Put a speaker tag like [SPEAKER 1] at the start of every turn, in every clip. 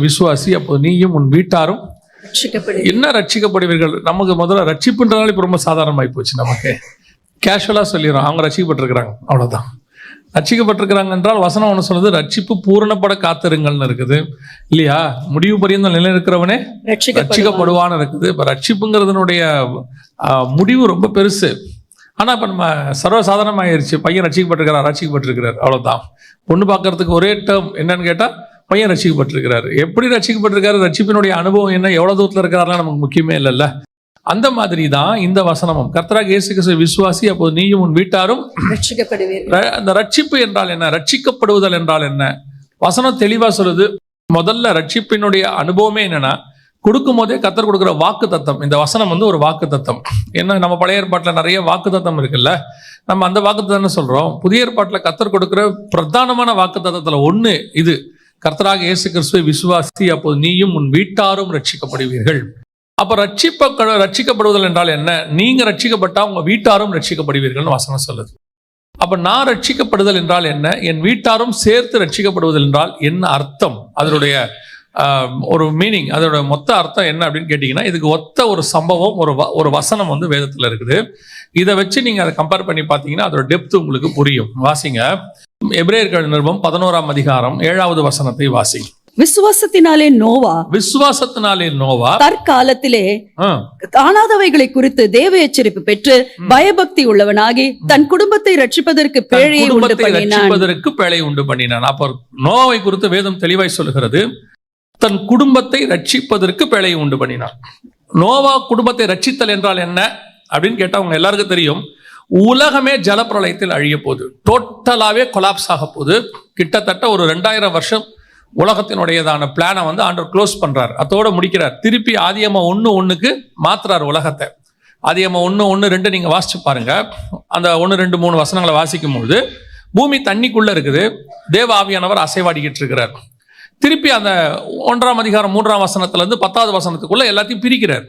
[SPEAKER 1] விசுவாசி, அப்போ நீயும் உன் வீட்டாரும் என்ன ரட்சிக்கப்படுவீர்கள். நமக்கு முதல்ல ரட்சிப்புன்றதால இப்போ ரொம்ப சாதாரணமாகி போச்சு. நமக்கு கேஷுவலாக சொல்லிடுறோம், அவங்க ரட்சிக்கப்பட்டிருக்கிறாங்க, அவ்வளோதான். ரட்சிக்கப்பட்டிருக்கிறாங்க என்றால் வசனம் ஒன்று சொல்லுது, ரட்சிப்பு பூரணப்பட காத்திருங்கள்னு இருக்குது இல்லையா. முடிவு பரியந்தம் நிலை இருக்கிறவனே ரட்சிக்கப்படுவான்னு இருக்குது. இப்போ ரட்சிப்புங்கிறதுனுடைய முடிவு ரொம்ப பெருசு. ஆனால் இப்போ நம்ம சர்வசாதாரணமாகிருச்சு. பையன் ரட்சிக்கப்பட்டிருக்கிறார், அவ்வளோதான். பொண்ணு பார்க்கறதுக்கு ஒரே டேர்ம் என்னன்னு கேட்டால் பையன் ரட்சிக்கப்பட்டிருக்கிறாரு. எப்படி ரட்சிக்கப்பட்டிருக்காரு, ரட்சிப்பினுடைய அனுபவம் என்ன, எவ்வளோ தூரத்தில் இருக்கிறாரெலாம் நமக்கு முக்கியமே இல்லைல்ல. அந்த மாதிரி தான் இந்த வசனமும், கர்த்தராகிய இயேசு கிறிஸ்து விசுவாசி, அப்போது நீயும் உன் வீட்டாரும் ரட்சிக்கப்படுவீர்கள். அந்த ரட்சிப்பு என்றால் என்ன, ரட்சிக்கப்படுவதல் என்றால் என்ன, வசனம் தெளிவாக சொல்லுது. முதல்ல ரட்சிப்பினுடைய அனுபவமே என்னன்னா, கொடுக்கும் போதே கர்த்தர் கொடுக்குற வாக்கு தத்தம். இந்த வசனம் வந்து ஒரு வாக்கு தத்தம். ஏன்னா நம்ம பழைய ஏற்பாட்டில் நிறைய வாக்கு தத்தம் இருக்குல்ல, நம்ம அந்த வாக்கு தத்தம் சொல்றோம். புதிய ஏற்பாட்டில் கர்த்தர் கொடுக்குற பிரதானமான வாக்கு தத்தத்தில் ஒன்று இது, கர்த்தராக இயேசு கிறிஸ்துவை விசுவாசி, அப்போது நீயும் உன் வீட்டாரும் ரட்சிக்கப்படுவீர்கள். அப்ப ரட்சிக்கப்படுவதல் என்றால் என்ன, நீங்க ரட்சிக்கப்பட்டா உங்க வீட்டாரும் ரட்சிக்கப்படுவீர்கள் வசனம் சொல்லுது. அப்ப நான் ரட்சிக்கப்படுதல் என்றால் என்ன, என் வீட்டாரும் சேர்த்து ரட்சிக்கப்படுவதல் என்றால் என்ன அர்த்தம், அதனுடைய ஒரு மீனிங், அதோட மொத்த அர்த்தம் என்ன அப்படின்னு கேட்டீங்கன்னா, இதுக்கு ஒத்த ஒரு சம்பவம், ஒரு வசனம் வந்து வேதத்துல இருக்குது. இதை வச்சு நீங்க அதை கம்பேர் பண்ணி பார்த்தீங்கன்னா அதோட டெப்த் உங்களுக்கு புரியும். வாசிங்க, எபிரேயர்கள் நிருபம் 11ஆம் அதிகாரம் 7வது வசனத்தை வாசி.
[SPEAKER 2] விசுவாசத்தினாலே நோவா தற்காலத்திலே காணாதவைகளை குறித்து தேவ எச்சரிப்பு பெற்று பயபக்தி உள்ளவனாகி தன் குடும்பத்தை ரட்சிப்பதற்கு பேழை
[SPEAKER 1] உண்டு பண்ணினான். அப்போ நோவாவை குறித்து வேதம் தெளிவாய் சொல்லுகிறது, தன் குடும்பத்தை ரட்சிப்பதற்கு பேழையை உண்டு பண்ணினான். நோவா குடும்பத்தை ரட்சித்தல் என்றால் என்ன அப்படின்னு கேட்டா அவங்க எல்லாருக்கும் தெரியும். உலகமே ஜலப்பிரளயத்தில் அழிய போகுது, டோட்டலாவே கொலாப்ஸ் ஆக போகுது. கிட்டத்தட்ட ஒரு 2000 வருஷம் உலகத்தினுடையதான பிளானை வந்து ஆண்டவர் க்ளோஸ் பண்றார், அதோட முடிக்கிறார். திருப்பி ஆதியாகம 1:1 மாத்துறார் உலகத்தை. ஆதியாகம 1:1-2 நீங்க வாசிச்சு பாருங்க. அந்த 1, 2, 3 வசனங்களை வாசிக்கும் பொழுது பூமி தண்ணிக்குள்ள இருக்குது, தேவ ஆவியானவர் அசைவாடிக்கிட்டு இருக்கிறார். திருப்பி அந்த 1ஆம் அதிகாரம் 3ஆம் வசனத்துல இருந்து 10வது வசனத்துக்குள்ள எல்லாத்தையும் பிரிக்கிறார்.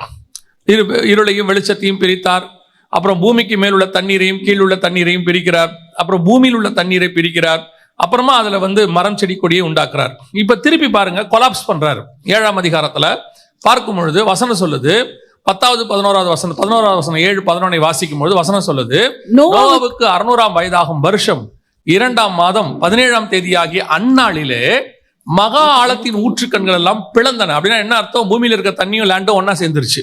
[SPEAKER 1] இருளையும் வெளிச்சத்தையும் பிரித்தார். அப்புறம் பூமிக்கு மேல் உள்ள தண்ணீரையும் கீழ் உள்ள தண்ணீரையும் பிரிக்கிறார். அப்புறம் பூமியில் உள்ள தண்ணீரை பிரிக்கிறார். அப்புறமா அதுல வந்து மரம் செடி கொடியை உண்டாக்குறார். இப்ப திருப்பி பாருங்க, கொலாப்ஸ் பண்றாரு. 7ஆம் அதிகாரத்துல பார்க்கும் பொழுது வசனம் சொல்லுது, 10வது 11வது வசனம் 11வது வசனம் 7, 11 வாசிக்கும் பொழுது வசனம் சொல்லுது, நோவாவுக்கு 600ஆம் வயதாகும் வருஷம் 2ஆம் மாதம் 17ஆம் தேதியாகிய அந்நாளிலே மகா ஆழத்தின் ஊற்றுக்கண்கள் எல்லாம் பிளந்தன. அப்படின்னா என்ன அர்த்தம், பூமியில இருக்க தண்ணியும் லேண்டும் ஒன்னா சேர்ந்துருச்சு,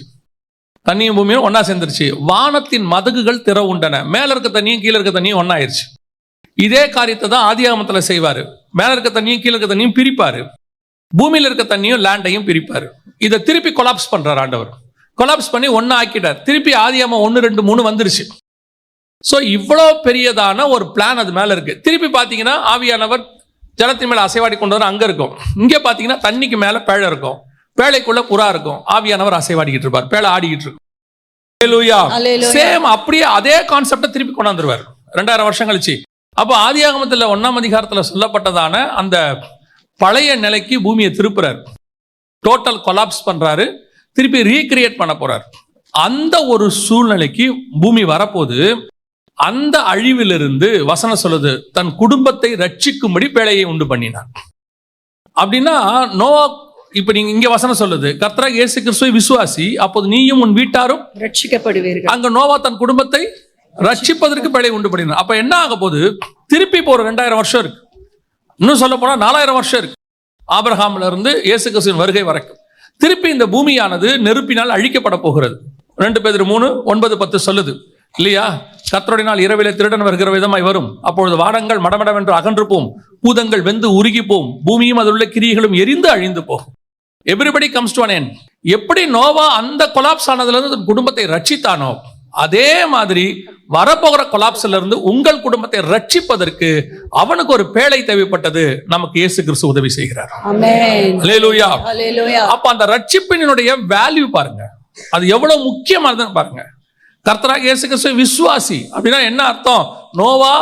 [SPEAKER 1] தண்ணியும் பூமியும் ஒன்னா சேர்ந்துருச்சு. வானத்தின் மதகுகள் திற உண்டன, மேல இருக்க தண்ணியும் கீழே இருக்க தண்ணியும் ஒன்னாயிருச்சு. இதே காரியத்தை தான் ஆதியாகமத்துல செய்வாரு. மேல இருக்க தண்ணியும் கீழே இருக்க தண்ணியும் பிரிப்பாரு, பூமியில இருக்க தண்ணியும் லேண்டையும் பிரிப்பாரு. இதை திருப்பி கொலாப்ஸ் பண்றாரு ஆண்டவர். கொலாப்ஸ் பண்ணி ஒன்னா ஆக்கிட்டார். திருப்பி ஆதியாகமம் 1, 2, 3 வந்துருச்சு. சோ இவ்வளவு பெரியதான ஒரு பிளான் அது மேல இருக்கு. திருப்பி பாத்தீங்கன்னா ஆவியானவர் ஜலத்தின் மேல அசைவாடி கொண்டு வர அங்க இருக்கும். இங்க பாத்தீங்கன்னா தண்ணிக்கு மேல பேழை இருக்கும், பேழைக்குள்ள புறா இருக்கும், ஆவியானவர் அசைவாடிக்கிட்டு இருப்பார், பேழை ஆடிக்கிட்டு இருக்கும். சேம் அப்படியே அதே கான்செப்டை திருப்பி கொண்டாந்துருவார் 2000 வருஷம் கழிச்சு. அப்போ ஆதியாகமத்தில் 1ஆம் அதிகாரத்தில் சொல்லப்பட்டதான அந்த பழைய நிலைக்கு பூமியை திருப்புறார், டோட்டல் கொலாப்ஸ் பண்றாரு, திருப்பி ரீக்ரியேட் பண்ண போறார். அந்த ஒரு சூழ்நிலைக்கு பூமி வரப்போது. அந்த அழிவிலிருந்து வசனம் சொல்லுது, தன் குடும்பத்தை ரட்சிக்கும்படி பேழையை உண்டு பண்ணினார். அப்படின்னா நோவா, இப்ப நீங்க இங்க வசனம் சொல்லுது, கர்த்தராகிய இயேசு கிறிஸ்துவை விசுவாசி, அப்போது நீயும் உன் வீட்டாரும்
[SPEAKER 2] ரட்சிக்கப்படுவீர்கள்.
[SPEAKER 1] அங்க நோவா தன் குடும்பத்தை ரட்சிப்பதற்கு பேழை உண்டு பண்ணினார். அப்ப என்ன ஆக போது, திருப்பி இப்போ ஒரு 2000 வருஷம் இருக்கு, இன்னும் சொல்ல போனா 4000 வருஷம் இருக்கு, ஆபிரகாம்ல இருந்து இயேசு கிறிஸ்துவின் வருகை வரைக்கும். திருப்பி இந்த பூமியானது நெருப்பினால் அழிக்கப்பட போகிறது. 2 பேதுரு 3, 9, 10 சொல்லுது இல்லையா, கர்த்தருடைய நாள் இரவிலே திருடன் வருகிற விதமாய் வரும், அப்பொழுது வானங்கள் மடமடவென்று அகன்று போம், பூதங்கள் வெந்து உருகி போம், பூமியும் அதிலுள்ள கிரியைகளும் எரிந்து அழிந்து போகும். Everybody comes to an end. எப்படி நோவா அந்த கொலாப்ஸ் ஆனதுல இருந்து குடும்பத்தை ரட்சித்தானோ, அதே மாதிரி வரப்போகிற கொலாப்ஸ்ல இருந்து உங்கள் குடும்பத்தை ரட்சிப்பதற்கு அவனுக்கு ஒரு பேழை தேவைப்பட்டது. நமக்கு இயேசு கிறிஸ்து உதவி செய்கிறார். அல்லேலூயா. அப்ப அந்த ரட்சிப்பினுடைய வேல்யூ பாருங்க, அது எவ்வளவு முக்கியமானதுன்னு பாருங்க. கர்த்தராகிய இயேசு கிறிஸ்து விசுவாசி அப்படின்னா என்ன அர்த்தம், நோவா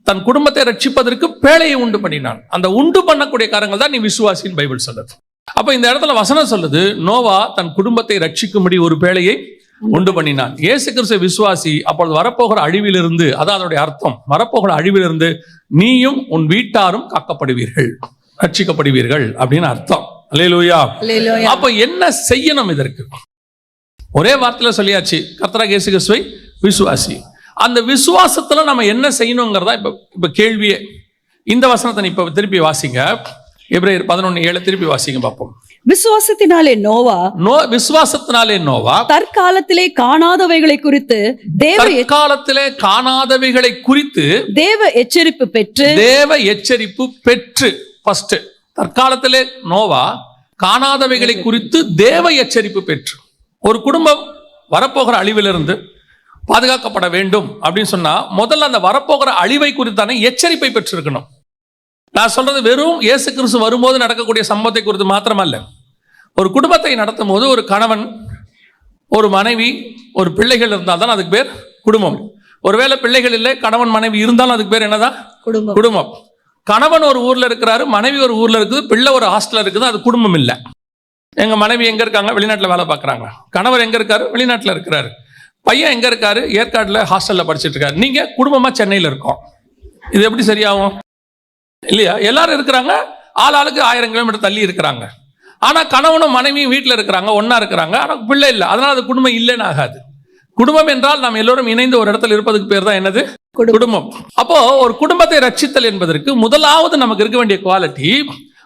[SPEAKER 1] தன் குடும்பத்தை ரட்சிப்பதற்கு பேழையை உண்டு பண்ணினான். அந்த உண்டு பண்ணக்கூடிய காரணங்கள் தான் நீ விசுவாசின்னு பைபிள் சொல்லுது. அப்ப இந்த இடத்துல வசனம் சொல்லுது, நோவா தன் குடும்பத்தை ரட்சிக்கும்படி ஒரு பேழையை உண்டு பண்ணினான். இயேசு கிறிஸ்து விசுவாசி, அப்பொழுது வரப்போகிற அழிவிலிருந்து, அதான் அதனுடைய அர்த்தம், வரப்போகிற அழிவிலிருந்து நீயும் உன் வீட்டாரும் காக்கப்படுவீர்கள், ரட்சிக்கப்படுவீர்கள் அப்படின்னு அர்த்தம். அல்லேலூயா.
[SPEAKER 2] அல்லேலூயா.
[SPEAKER 1] அப்ப என்ன செய்யணும்? இதற்கு ஒரே வார்த்தையில சொல்லியாச்சு, கர்த்தராகிய இயேசு கிறிஸ்துவை விசுவாசி. அந்த விசுவாசத்துல நம்ம என்ன செய்யணுங்கிறதா இப்ப கேள்வியே. இந்த வசனத்தை இப்ப திருப்பி வாசிங்க, எபிரேயர் 11:7 திருப்பி வாசிங்க பார்ப்போம்.
[SPEAKER 2] விசுவாசத்தினாலே நோவா தற்காலத்திலே காணாதவைகளை குறித்து தேவ எச்சரிப்பு பெற்று ஃபர்ஸ்ட் தற்காலத்திலே நோவா காணாதவைகளை குறித்து தேவ எச்சரிப்பு பெற்று. ஒரு குடும்பம் வரப்போகிற அழிவிலிருந்து பாதுகாக்கப்பட வேண்டும் அப்படின்னு சொன்னா முதல்ல அந்த வரப்போகிற அழிவை குறித்தான எச்சரிப்பை பெற்றிருக்கணும். நான் சொல்றது வெறும் இயேசு கிறிஸ்து வரும்போது நடக்கக்கூடிய சம்பவத்தை குறித்து மாத்திரமல்ல. ஒரு குடும்பத்தை நடத்தும் போது ஒரு கணவன், ஒரு மனைவி, ஒரு பிள்ளைகள் இருந்தால் தான் அதுக்கு பேர் குடும்பம். ஒருவேளை பிள்ளைகள் இல்லை, கணவன் மனைவி இருந்தாலும் அதுக்கு பேர் என்னதான்? குடும்பம். கணவன் ஒரு ஊர்ல இருக்கிறாரு, மனைவி ஒரு ஊர்ல இருக்குது, பிள்ளை ஒரு ஹாஸ்டல்ல இருக்குது, அது குடும்பம் இல்லை. எங்க மனைவி எங்க இருக்காங்க? வெளிநாட்டுல வேலை பார்க்குறாங்க. கணவர் எங்க இருக்காரு? வெளிநாட்டுல இருக்கிறாரு. பையன் எங்க இருக்காரு? ஏற்காடுல ஹாஸ்டல்ல படிச்சுட்டு இருக்காரு. நீங்க குடும்பமா சென்னையில இருக்கோம். இது எப்படி சரியாகும்? இல்லையா? எல்லாரும் இருக்கிறாங்க, ஆளாளுக்கு 1000 கிலோமீட்டர் தள்ளி இருக்கிறாங்க. ஆனா கணவனும் மனைவியும் வீட்டில் இருக்கிறாங்க, ஒன்னா இருக்கிறாங்க, ஆனா பிள்ளை இல்லை. அதனால அது குடும்பம் இல்லைன்னு ஆகாது. குடும்பம் என்றால் நாம் எல்லோரும் இணைந்து ஒரு இடத்துல இருப்பதுக்கு பேர் தான் என்னது? குடும்பம். அப்போ ஒரு குடும்பத்தை ரட்சித்தல் என்பதற்கு முதலாவது நமக்கு இருக்க வேண்டிய குவாலிட்டி,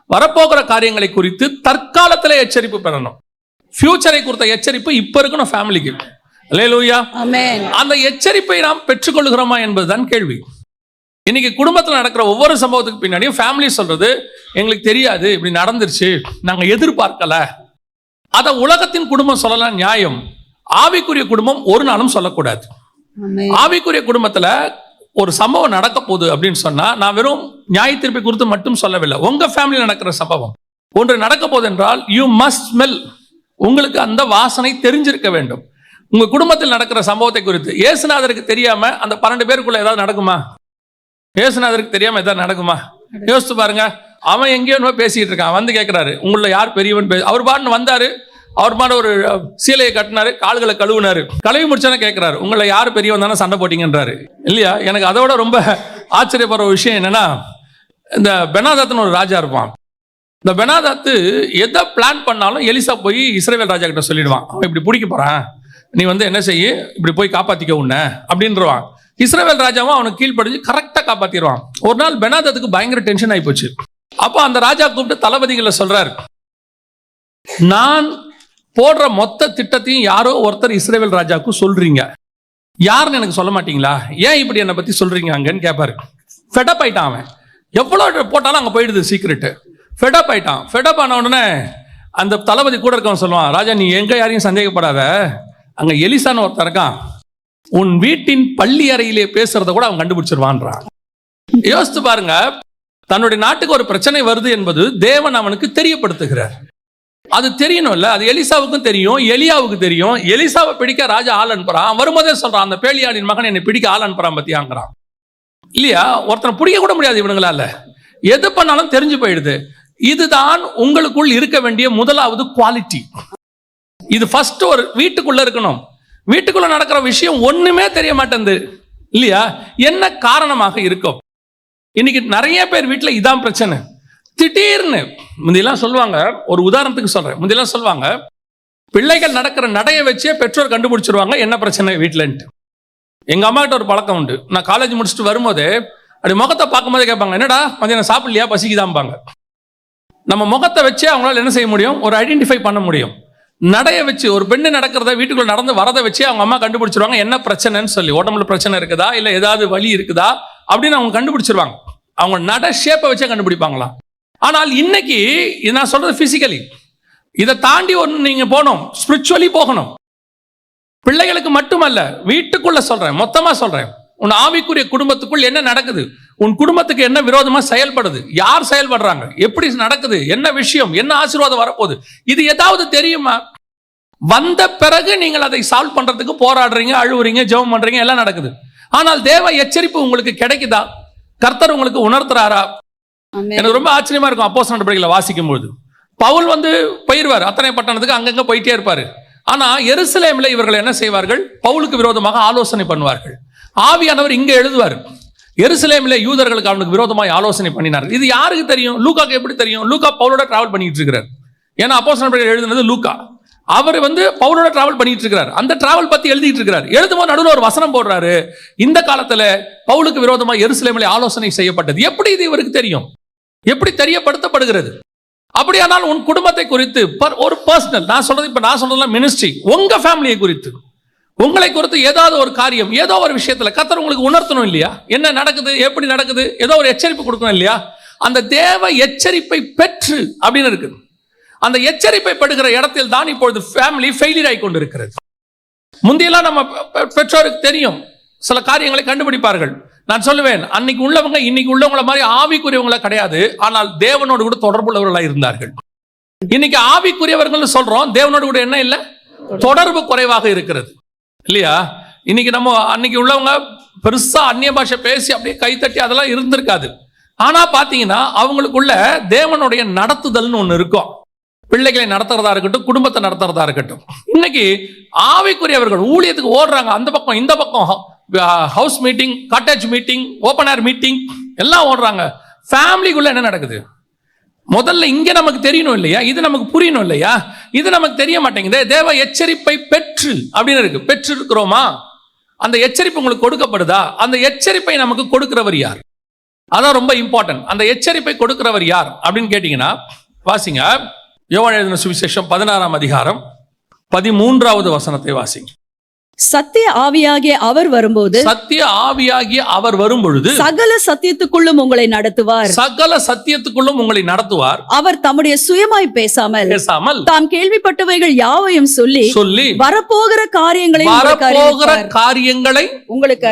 [SPEAKER 2] வரப்போகிற காரியங்களை குறித்து தற்காலத்திலே எச்சரிப்பு பெறணும். ஃபியூச்சரை குறித்த எச்சரிப்பு இப்ப இருக்கணும் ஃபேமிலிக்கு. அல்லேலூயா. ஆமென். அந்த எச்சரிப்பை நாம் பெற்றுக்கொள்கிறோமா என்பதுதான் கேள்வி. இன்னைக்கு குடும்பத்தில் நடக்கிற ஒவ்வொரு சம்பவத்துக்கு பின்னாடியும் ஃபேமிலி சொல்றது, எங்களுக்கு தெரியாது, இப்படி நடந்துருச்சு, நாங்க எதிர்பார்க்கல. அத உலகத்தின் குடும்பம் சொல்லலாம், நியாயம். ஆவிக்குரிய குடும்பம் ஒரு நாளும் சொல்லக்கூடாது. ஆவிக்குரிய குடும்பத்துல ஒரு சம்பவம் நடக்க போகுது அப்படின்னு சொன்னா, நான் வெறும் நியாய தீர்ப்பை குறித்து மட்டும் சொல்லவில்லை. உங்க ஃபேமிலி நடக்கிற சம்பவம் ஒன்று நடக்க போகுது என்றால் யூ மஸ்ட் ஸ்மெல். உங்களுக்கு அந்த வாசனை தெரிஞ்சிருக்க வேண்டும். உங்க குடும்பத்தில் நடக்கிற சம்பவத்தை குறித்து இயேசுநாதருக்கு தெரியாம அந்த 12 பேருக்குள்ள ஏதாவது நடக்குமா? இயேசுநாதருக்கு தெரியாம ஏதாவது நடக்குமா? யோசிச்சு பாருங்க. அவன் எங்கேயோ பேசிட்டு இருக்கான், வந்து கேட்கிறாரு, உங்களை யார் பெரியவன்? அவர் பாட்டு வந்தாரு, அவர் பாட்டு ஒரு சீலையை கட்டினாரு, கால்களை கழுவுனாரு, கழுவி முடிச்சானே கேட்கிறாரு, உங்களை யார் பெரியவன் தானே சண்டை போட்டீங்கன்றாரு. இல்லையா? எனக்கு அதோட ரொம்ப ஆச்சரியப்படுற விஷயம் என்னன்னா, இந்த பெனாதாத்னு ஒரு ராஜா இருப்பான். இந்த பெனாதாத்து எதை பிளான் பண்ணாலும் எலிசா போய் இஸ்ரவேல் ராஜா கிட்ட சொல்லிடுவான், அவன் இப்படி பிடிக்க போறான், நீ என்ன செய்ய, இப்படி போய் காப்பாத்திக்க உன்ன அப்படின்றவான். இஸ்ரவேல் ராஜாவும் அவனுக்கு கீழ்ப்படிஞ்சு கரெக்டா காப்பாத்திடுவான். ஒரு நாள் பெனாதாத்துக்கு பயங்கர டென்ஷன் ஆகி போச்சு. அப்போ அந்த ராஜா கூப்பிட்டு தளபதிகளை சொல்றாரு, நான் போடுற மொத்த திட்டத்தையும் யாரோ ஒருத்தர் இஸ்ரவேல் ராஜாவுக்கு சொல்றீங்க, யாருன்னு எனக்கு சொல்ல மாட்டீங்களா? ஏன் இப்படி என்னை பத்தி சொல்றீங்க அங்கன்னு கேட்பாரு. ஃபெடப் ஆயிட்டான் அவன். எவ்வளவு போட்டாலும் அங்க போயிடுது சீக்கிரட்டு. ஃபெடப் ஆயிட்டான். ஃபெடப் ஆன உடனே அந்த தளபதி கூட இருக்கவன் சொல்லுவான், ராஜா நீ எங்க யாரையும் சந்தேகப்படாத, அங்க எலிசான்னு ஒருத்தர் இருக்கான், உன் வீட்டின் பள்ளி அறையிலே பேசுறத கூட அவன் கண்டுபிடிச்சிருவான்றான். யோசித்து பாருங்க, தன்னுடைய நாட்டுக்கு ஒரு பிரச்சனை வருது என்பது தேவன் அவனுக்கு தெரியப்படுத்துகிறார். அது தெரியணும்ல. அது எலிசாவுக்கும் தெரியும், எலியாவுக்கு தெரியும். எலிசாவை பிடிக்க ராஜா ஆள் அனுப்புறான். வரும்போதே சொல்றான், அந்த பேலியாளின் மகன் என்னை பிடிக்க ஆள் அனுப்புறான் பத்தியாங்கிறான். இல்லையா? ஒருத்தனை பிடிக்க கூட முடியாது இவனுங்களால. எது பண்ணாலும் தெரிஞ்சு போயிடுது. இதுதான் உங்களுக்குள் இருக்க வேண்டிய முதலாவது குவாலிட்டி. இது ஃபர்ஸ்ட் ஒரு வீட்டுக்குள்ள இருக்கணும். வீட்டுக்குள்ள நடக்கிற விஷயம் ஒண்ணுமே தெரிய மாட்டேங்குது இல்லையா? என்ன காரணமாக இருக்கும்? இன்னைக்கு நிறைய பேர் வீட்டுல இதான் பிரச்சனை. திடீர்னு முந்தியெல்லாம் சொல்லுவாங்க, ஒரு உதாரணத்துக்கு சொல்றேன், முந்தியெல்லாம் சொல்லுவாங்க, பிள்ளைகள் நடக்கிற நடைய வச்சே பெற்றோர் கண்டுபிடிச்சிருவாங்க என்ன பிரச்சனை வீட்டுலன்ட்டு. எங்க அம்மா கிட்ட ஒரு பழக்கம் உண்டு. நான் காலேஜ் முடிச்சுட்டு வரும்போது அப்படி முகத்தை பார்க்கும்போதே கேட்பாங்க, என்னடா மதியானம் சாப்பிடலையா, பசிக்குதாம்பாங்க. நம்ம முகத்தை வச்சே அவங்களால என்ன செய்ய முடியும்? ஒரு ஐடென்டிஃபை பண்ண முடியும். நடைய வச்சு ஒரு பெண்ணு நடக்கிறத, வீட்டுக்குள்ள நடந்து வரதை வச்சு அவங்க அம்மா கண்டுபிடிச்சிருவாங்க என்ன பிரச்சனைன்னு சொல்லி. உடம்புல பிரச்சனை இருக்குதா, இல்லை ஏதாவது வலி இருக்குதா அப்படின்னு அவங்க கண்டுபிடிச்சிருவாங்க. அவங்க நட ஷேப்பை வச்சே கண்டுபிடிப்பாங்களாம். ஆனால் இன்னைக்கு நான் சொல்றது பிசிக்கலி, இதை தாண்டி ஒன்று நீங்க போகணும், ஸ்பிரிச்சுவலி போகணும். பிள்ளைகளுக்கு மட்டுமல்ல, வீட்டுக்குள்ள சொல்றேன், மொத்தமா சொல்றேன். உன் ஆவிக்குரிய குடும்பத்துக்குள் என்ன நடக்குது, உன் குடும்பத்துக்கு என்ன விரோதமா செயல்படுது, யார் செயல்படுறாங்க, எப்படி நடக்குது, என்ன விஷயம், என்ன ஆசீர்வாதம் வரப்போகுது, இது ஏதாவது தெரியுமா? வந்த பிறகு நீங்கள் அதை சால்வ் பண்றதுக்கு போராடுறீங்க, அழுவுறீங்க, ஜெபம் பண்றீங்க, எல்லாம் நடக்குது. ஆனால் தேவ எச்சரிப்பு உங்களுக்கு கிடைக்குதா? கர்த்தர் உங்களுக்கு உணர்த்துறாரா? எனக்கு ரொம்ப ஆச்சரியமா இருக்கும். அப்போஸ்தலர் நடவடிக்கைகளை வாசிக்கும் பொழுது பவுல் போயிருவார் அத்தனை பட்டணத்துக்கு, அங்கங்க போயிட்டே இருப்பாரு. ஆனா எருசலேமில் இவர்கள் என்ன செய்வார்கள்? பவுலுக்கு விரோதமாக ஆலோசனை பண்ணுவார்கள். ஆவியானவர் இங்க எழுதுவார், எருசலேமில் யூதர்களுக்கு அவனுக்கு விரோதமாக ஆலோசனை பண்ணினார். இது யாருக்கு தெரியும்? லூக்காக்கு எப்படி தெரியும்? லூக்கா பவுலோட டிராவல் பண்ணிட்டு இருக்கிறார்.
[SPEAKER 1] ஏன்னா அப்போஸ்தலர்கள் எழுதுனது லூக்கா. அவர் பவுலோட டிராவல் பண்ணிட்டு இருக்கிறார். அந்த டிராவல் பத்தி எழுதிட்டு இருக்கிறார். எழுதும்போது நடுவில் ஒரு வசனம் போடுறாரு, இந்த காலத்துல பவுலுக்கு விரோதமா எருசலேமிலே ஆலோசனை செய்யப்பட்டது. எப்படி இது இவருக்கு தெரியும்? எப்படி தெரியப்படுத்தப்படுகிறது? அப்படியானால் உன் குடும்பத்தை குறித்து ஒரு பர்சனல், நான் சொல்றதுலாம் மினிஸ்ட்ரி, உங்க ஃபேமிலியை குறித்து, உங்களை குறித்து ஏதாவது ஒரு காரியம், ஏதோ ஒரு விஷயத்துல கர்த்தர் உங்களுக்கு உணர்த்தணும் இல்லையா? என்ன நடக்குது, எப்படி நடக்குது, ஏதோ ஒரு எச்சரிப்பு கொடுக்கணும் இல்லையா? அந்த தேவ எச்சரிப்பை பெற்று அப்படின்னு இருக்குது. அந்த எச்சரிப்பை படுகிற இடத்தில் தான் இப்பொழுது ஃபேமிலி ஃபெயிலியர் ஆகி கொண்டு இருக்கிறது. முந்தையெல்லாம் நம்ம பெற்றோருக்கு தெரியும், சில காரியங்களை கண்டுபிடிப்பார்கள். நான் சொல்லுவேன், அன்னைக்கு உள்ளவங்க இன்னைக்கு உள்ளவங்கள மாதிரி ஆவிக்குரியவங்கள கிடையாது, ஆனால் தேவனோடு கூட தொடர்புள்ளவர்களாக இருந்தார்கள். இன்னைக்கு ஆவிக்குரியவர்கள் சொல்றோம், தேவனோடு கூட என்ன இல்லை, தொடர்பு குறைவாக இருக்கிறது இல்லையா? இன்னைக்கு நம்ம அன்னைக்கு உள்ளவங்க பெருசா அந்நிய பாஷை பேசி அப்படியே கைத்தட்டி அதெல்லாம் இருந்திருக்காது. ஆனா பாத்தீங்கன்னா அவங்களுக்குள்ள தேவனுடைய நடத்துதல்னு ஒண்ணு இருக்கும். பிள்ளைகளை நடத்துறதா இருக்கட்டும், குடும்பத்தை நடத்துறதா இருக்கட்டும். இன்னைக்கு ஆவிக்குரியவர்கள் ஊழியத்துக்கு ஓடுறாங்க, அந்த பக்கம் இந்த பக்கம், house meeting, cottage meeting, open air meeting எல்லாம் ஓடுறாங்க. ஃபேமிலிக்குள்ள என்ன நடக்குது முதல்ல இங்க நமக்கு தெரியணும் இல்லையா? இது நமக்கு புரியணும் இல்லையா? இது நமக்கு தெரிய மாட்டேங்குது. தேவ எச்சரிப்பை பெற்று அப்படின்னு இருக்கு. பெற்று இருக்கிறோமா? அந்த எச்சரிப்பு உங்களுக்கு கொடுக்கப்படுதா? அந்த எச்சரிப்பை நமக்கு கொடுக்கிறவர் யார்? அதான் ரொம்ப இம்பார்ட்டன்ட். அந்த எச்சரிப்பை கொடுக்கிறவர் யார் அப்படின்னு கேட்டீங்கன்னா, வாசிங்க யோவான் எழுதின சுவிசேஷம் 16ஆம் அதிகாரம் 13வது வசனத்தை வாசிங்க.
[SPEAKER 3] சத்திய ஆவியாகிய அவர் வரும்போது,
[SPEAKER 1] சத்திய ஆவியாகிய அவர் வரும்பொழுது
[SPEAKER 3] சகல சத்தியத்துக்குள்ளும் உங்களை நடத்துவார்.
[SPEAKER 1] சகல சத்தியத்துக்குள்ளும் உங்களை நடத்துவார்.
[SPEAKER 3] அவர் தம்முடைய சுயமாய் பேசாமல் தாம் கேள்விப்பட்டவைகள் யாவையும் சொல்லி வரப்போகிற காரியங்களை உங்களுக்கு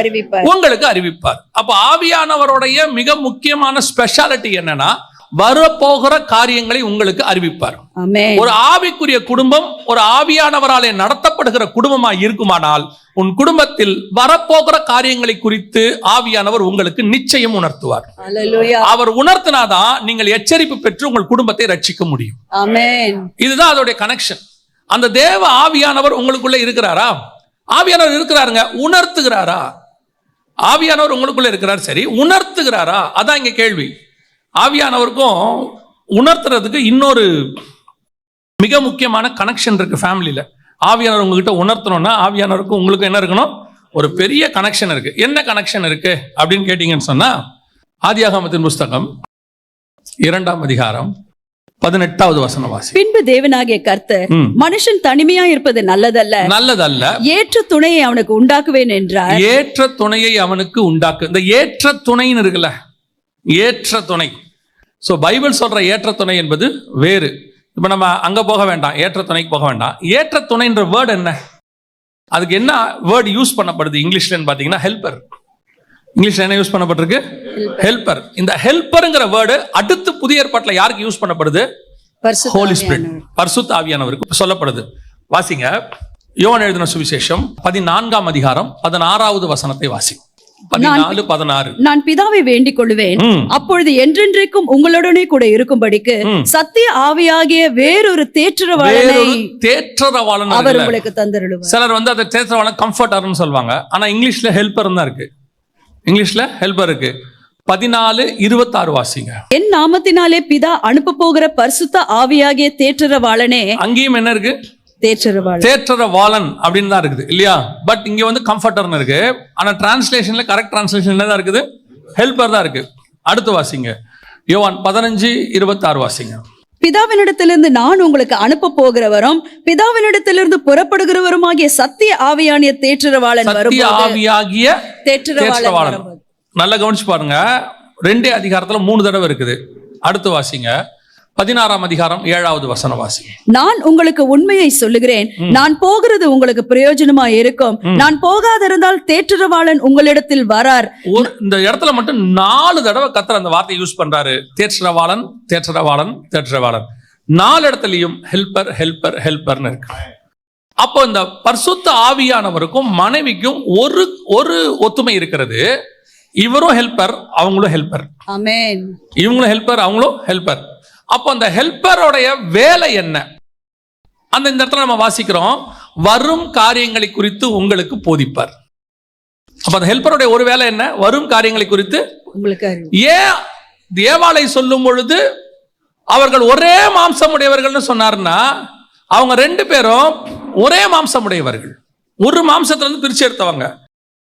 [SPEAKER 1] அறிவிப்பார். அப்ப ஆவியானவருடைய மிக முக்கியமான ஸ்பெஷாலிட்டி என்னன்னா, வரப்போகிற காரியங்களை உங்களுக்கு அறிவிப்பார். ஒரு ஆவிக்குரிய குடும்பம் ஒரு ஆவியானவராலே நடத்தப்படுகிற குடும்பமாய் இருக்குமானால், உன் குடும்பத்தில் வரப்போகிற காரியங்களை குறித்து ஆவியானவர் உங்களுக்கு நிச்சயம் உணர்த்துவார். அவர் உணர்த்தினாதான் நீங்கள் எச்சரிப்பு பெற்று உங்கள் குடும்பத்தை ரட்சிக்க முடியும். இதுதான் அதோடைய கனெக்ஷன். அந்த தேவ ஆவியானவர் உங்களுக்குள்ள இருக்கிறாரா? ஆவியானவர் இருக்கிறாருங்க, உணர்த்துகிறாரா? ஆவியானவர் உங்களுக்குள்ள இருக்கிறார், சரி, உணர்த்துகிறாரா? அதான் இங்க கேள்வி. ஆவியானவருக்கும் உணர்த்துறதுக்கு இன்னொரு மிக முக்கியமான கனெக்ஷன் இருக்கு ஃபேமிலியில. ஆவியானவர் உங்ககிட்ட உணர்த்தணும்னா ஆவியானவருக்கும் உங்களுக்கு என்ன இருக்கணும்? ஒரு பெரிய கனெக்ஷன் இருக்கு. என்ன கனெக்ஷன் இருக்கு அப்படின்னு கேட்டீங்கன்னு சொன்னா, ஆதியாகமத்தின் புஸ்தகம் 2ஆம் அதிகாரம் 18வது வசனம் வாசி.
[SPEAKER 3] பின்பு தேவனாகிய கர்த்தர், மனுஷன் தனிமையா இருப்பது நல்லதல்ல, ஏற்ற துணையை அவனுக்கு உண்டாக்குவேன் என்றார்.
[SPEAKER 1] ஏற்ற துணையை அவனுக்கு உண்டாக்கு. இந்த ஏற்ற துணைன்னு இருக்குல்ல, ஏற்ற துணை. ஸோ பைபிள் சொல்ற ஏற்ற துணை என்பது வேறு. இப்போ நம்ம அங்க போக வேண்டாம், ஏற்ற துணைக்கு போக வேண்டாம். ஏற்ற துணைன்ற வேர்டு என்ன? அதுக்கு என்ன வேர்டு யூஸ் பண்ணப்படுது இங்கிலீஷ்லன்னு பார்த்தீங்கன்னா ஹெல்பர். இங்கிலீஷ்ல என்ன யூஸ் பண்ணப்பட்டிருக்கு? ஹெல்பர். இந்த ஹெல்பர்ங்கிற வேர்டு அடுத்து புதிய ஏற்பாட்டில் யாருக்கு யூஸ் பண்ணப்படுது? ஹோலி ஸ்பிரிட், பரிசுத்த ஆவியானவருக்கு சொல்லப்படுது. வாசிங்க யோவான் எழுதின சுவிசேஷம் 14ஆம் அதிகாரம் 16வது வசனத்தை வாசி. 14:16.
[SPEAKER 3] நான் பிதாவை வேண்டிக் கொள்வேன், அப்பொழுது என்றென்றைக்கும் உங்களுடனே கூட இருக்கும்படிக்கு சத்திய ஆவியாகிய வேறொரு தேற்றரவாளனை அவர் உங்களுக்கு தந்தருளுவார்.
[SPEAKER 1] சிலர் அந்த தேற்றரவாளன் கம்ஃபர்டர்னு சொல்வாங்க. ஆனா இங்கிலீஷ்ல ஹெல்பர் தான் இருக்கு. இங்கிலீஷ்ல ஹெல்பர் இருக்கு. 14:26 வாசிங்க.
[SPEAKER 3] என் நாமத்தினாலே பிதா அனுப்ப போகிற பரிசுத்த ஆவியாகிய தேற்றரவாளனே.
[SPEAKER 1] அங்கேயும் என்ன இருக்கு?
[SPEAKER 3] தேற்றரவாளன்
[SPEAKER 1] அப்படின்னு தான் இருக்குது இல்லையா? பட் இங்க கம்ஃபர்டர்னு இருக்கு. ஆனா டிரான்ஸ்லேஷன்ல கரெக்ட் டிரான்ஸ்லேஷன் தான் இருக்குது, ஹெல்பர் தான் இருக்கு. அடுத்து வாசிங்க யோவான் 15:26 வாசிங்க.
[SPEAKER 3] பிதாவினிடத்திலிருந்து நான் உங்களுக்கு அனுப்ப போகிறவரும் பிதாவினிடத்திலிருந்து புறப்படுகிறவருமாகிய சத்திய ஆவியாகிய தேற்றரவாளன்
[SPEAKER 1] தேற்றரவாளன். நல்லா கவனிச்சு பாருங்க, 2 அதிகாரத்துல 3 தடவை இருக்குது. அடுத்து வாசிங்க 16ஆம் அதிகாரம் 7வது வசனம் வாசிங்க.
[SPEAKER 3] நான் உங்களுக்கு உண்மையை சொல்லுகிறேன், நான் போகிறது உங்களுக்கு பிரயோஜனமா இருக்கும். நான் போகாதிருந்தால் தேற்றரவாளன் உங்களிடத்தில் வரார்.
[SPEAKER 1] இந்த இடத்துல மட்டும் 4 தடவை கர்த்தர் அந்த வார்த்தையை யூஸ் பண்றாரு. தேற்றரவாளன், தேற்றரவாளன், தேற்றரவாளன். 4 இடத்துலயும் ஹெல்பர், ஹெல்பர், ஹெல்பர்னு இருக்கு. அப்போ இந்த பரிசுத்த ஆவியானவருக்கும் மனைவிக்கும் ஒரு ஒத்துமை இருக்கிறது. இவரும் ஹெல்பர், அவங்களும் ஹெல்பர்.
[SPEAKER 3] ஆமென்.
[SPEAKER 1] இவங்களும் ஹெல்பர், அவங்களும் ஹெல்பர். அப்போ அந்த ஹெல்பரோடைய வேலை என்ன? இந்த இடத்துல நம்ம வாசிக்கிறோம், வரும் காரியங்களை குறித்து உங்களுக்கு போதிப்பார். அப்ப அந்த ஹெல்பருடைய ஒரு வேலை என்ன? வரும் காரியங்களை குறித்து உங்களுக்கு. ஏன் தேவாலை சொல்லும் பொழுது அவர்கள் ஒரே மாம்சம் உடையவர்கள்னு சொன்னார்னா அவங்க 2 பேரும் ஒரே மாம்சம் உடையவர்கள், ஒரு மாம்சத்துல இருந்து பிரிச்சு எடுத்தவங்க.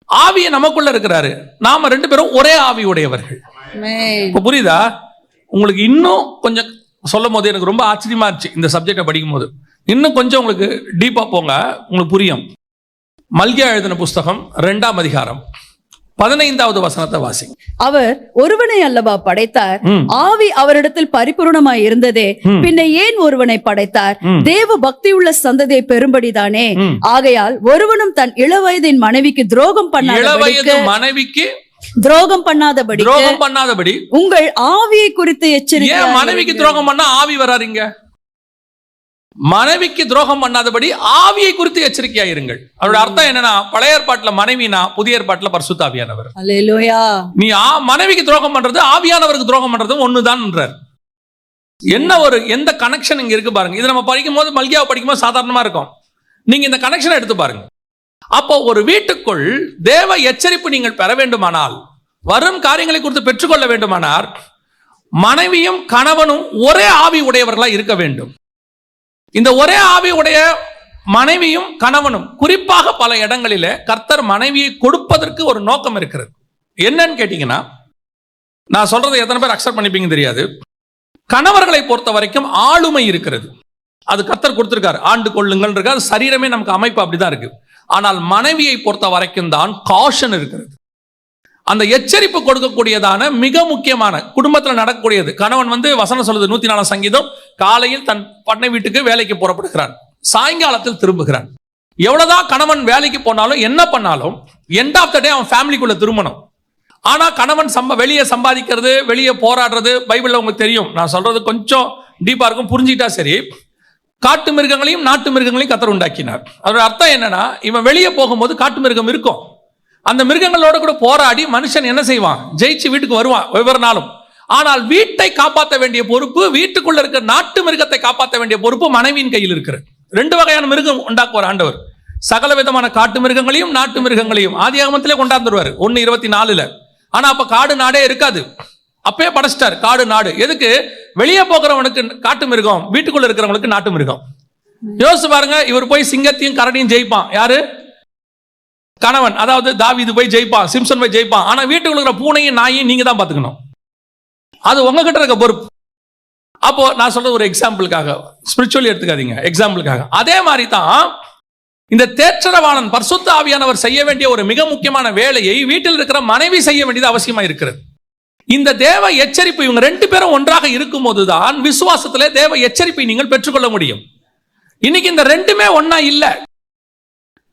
[SPEAKER 1] ஆவியை நமக்குள்ள இருக்கிறாரு, நாம 2 பேரும் ஒரே ஆவி உடையவர்கள். இப்ப புரியுதா உங்களுக்கு? இன்னும் கொஞ்சம் சொல்லும் போது எனக்கு ரொம்ப ஆச்சரியமா இருந்துச்சு இந்த சப்ஜெக்டை படிக்கும் போது. இன்னும் கொஞ்சம் உங்களுக்கு டீப்பா போங்க, உங்களுக்கு புரியும். மல்கியா எழுதின புஸ்தகம் 2ஆம் அதிகாரம் 15வது வசனத்தை வாசிங்க.
[SPEAKER 3] அவர் ஒருவனை அல்லவா படைத்தார், ஆவி அவரிடத்தில் பரிபூர்ணமாய் இருந்ததே, பின்ன ஏன் ஒருவனை படைத்தார்? தேவ பக்தி உள்ள சந்ததியை பெரும்படிதானே. ஆகையால் ஒருவனும் தன் இளவயதின் மனைவிக்கு துரோகம் பண்ணாதபடி உங்கள் ஆவியை குறித்து எச்சரிக்கை.
[SPEAKER 1] ஏன் மனைவிக்கு துரோகம் பண்ணா ஆவி வராருங்க? மனைவிக்கு துரோகம் பண்ணாதபடி ஆவியை குறித்து எச்சரிக்கையா இருங்கள். அதோட அர்த்தம் என்னன்னா, பழைய ஏற்பாட்டுல மனைவினா, புதிய ஏற்பாட்டுல பரிசுத்த ஆவியானவர்.
[SPEAKER 3] அல்லேலூயா.
[SPEAKER 1] நீ மனைவிக்கு துரோகம் பண்றது ஆவியானவருக்கு துரோகம் பண்றது ஒண்ணுதான். என்ன ஒரு எந்த கனெக்ஷன் இங்க இருக்கு பாருங்க. இது நம்ம படிக்கும் போது, மல்கியாவை படிக்கும் போது சாதாரணமா இருக்கும். நீங்க இந்த கனெக்ஷனை எடுத்து பாருங்க. அப்போ ஒரு வீட்டுக்குள் தேவ எச்சரிப்பு நீங்கள் பெற வேண்டுமானால், வரும் காரியங்களை குறித்து பெற்றுக்கொள்ள வேண்டுமானால், மனைவியும் கணவனும் ஒரே ஆவி உடையவர்களா இருக்க வேண்டும். இந்த ஒரே ஆவி உடைய மனைவியும் கணவனும், குறிப்பாக பல இடங்களிலே கர்த்தர் மனைவியை கொடுப்பதற்கு ஒரு நோக்கம் இருக்கிறது. என்னன்னு கேட்டீங்கன்னா, நான் சொல்றதை எத்தனை பேர் அக்செப்ட் பண்ணிப்பீங்க தெரியாது. கணவர்களை பொறுத்த வரைக்கும் ஆளுமை இருக்கிறது, அது கர்த்தர் கொடுத்திருக்காரு. ஆண்டு கொள்ளுங்கள் இருக்கு, அது சரீரமே நமக்கு அமைப்பு அப்படிதான் இருக்கு. ஆனால் மனைவியை பொறுத்த வரைக்கும் தான் காஷன் இருக்கிறது. அந்த எச்சரிப்பு கொடுக்கக்கூடியதான மிக முக்கியமான குடும்பத்தில் நடக்கக்கூடியது. கணவன் வசனம் சொல்லுது 104 சங்கீதம், காலையில் தன் பண்ணை வீட்டுக்கு வேலைக்கு புறப்படுகிறான், சாயங்காலத்தில் திரும்புகிறான். எவ்வளவுதான் கணவன் வேலைக்கு போனாலும் என்ன பண்ணாலும் எண்ட் ஆஃப் த டே அவன் ஃபேமிலிக்குள்ள திரும்பணும். ஆனா கணவன் வெளியே சம்பாதிக்கிறது, வெளியே போராடுறது, பைபிள்ல உங்களுக்கு தெரியும். நான் சொல்றது கொஞ்சம் டீப்பா இருக்கும், புரிஞ்சுக்கிட்டா சரி. காட்டு மிருகங்களையும் நாட்டு மிருகங்களையும் கர்த்தர் உண்டாக்கினார். அதோட அர்த்தம் என்னன்னா, இவன் வெளியே போகும்போது காட்டு மிருகம் இருக்கும், அந்த மிருகங்களோட கூட போராடி மனுஷன் என்ன செய்வான், ஜெயிச்சு வீட்டுக்கு வருவான் ஒவ்வொரு நாளும். ஆனால் வீட்டை காப்பாற்ற வேண்டிய பொறுப்பு, வீட்டுக்குள்ள இருக்க நாட்டு மிருகத்தை காப்பாற்ற வேண்டிய பொறுப்பு மனைவியின் கையில் இருக்கிறது. 2 வகையான மிருகம் உண்டாக்குவார் ஆண்டவர், சகல விதமான காட்டு மிருகங்களையும் நாட்டு மிருகங்களையும். ஆதியாகமத்திலே கொண்டாந்துருவார் 1:24. ஆனா அப்ப காடு நாடே இருக்காது, அப்பயே படைச்சிட்டார் காடு நாடு. எதுக்கு? வெளியே போகிறவனுக்கு காட்டு மிருகம், வீட்டுக்குள்ள இருக்கிறவங்களுக்கு நாட்டு மிருகம். யோசிச்சு பாருங்க, இவர் போய் சிங்கத்தையும் கரடியும் ஜெயிப்பான். யாரு? கணவன். அதாவது தாவீது போய் ஜெயிப்பான், சிம்சன் போய் ஜெயிப்பான். ஆனா வீட்டுக்குள்ள இருக்கிற பூனையும் நாயையும் நீங்க தான் பாத்துக்கணும், அது உங்ககிட்ட இருக்க பொறுப்பு. அப்போ நான் சொல்றது ஒரு எக்ஸாம்பிளுக்காக, ஸ்பிரிச்சுவலி எடுத்துக்காதீங்க, எக்ஸாம்பிளுக்காக. அதே மாதிரி தான் இந்த தேற்றரவாளன் பரிசுத்த ஆவியானவர் செய்ய வேண்டிய ஒரு மிக முக்கியமான வேலையை வீட்டில் இருக்கிற மனைவி செய்ய வேண்டியது அவசியமா இருக்கிறது. இந்த தேவ எச்சரிப்பு, இவங்க 2 பேரும் ஒன்றாக இருக்கும் போதுதான் விசுவாசத்திலே தேவ எச்சரிப்பை நீங்கள் பெற்றுக்கொள்ள முடியும். இன்னைக்கு இந்த 2மே ஒன்னா இல்ல,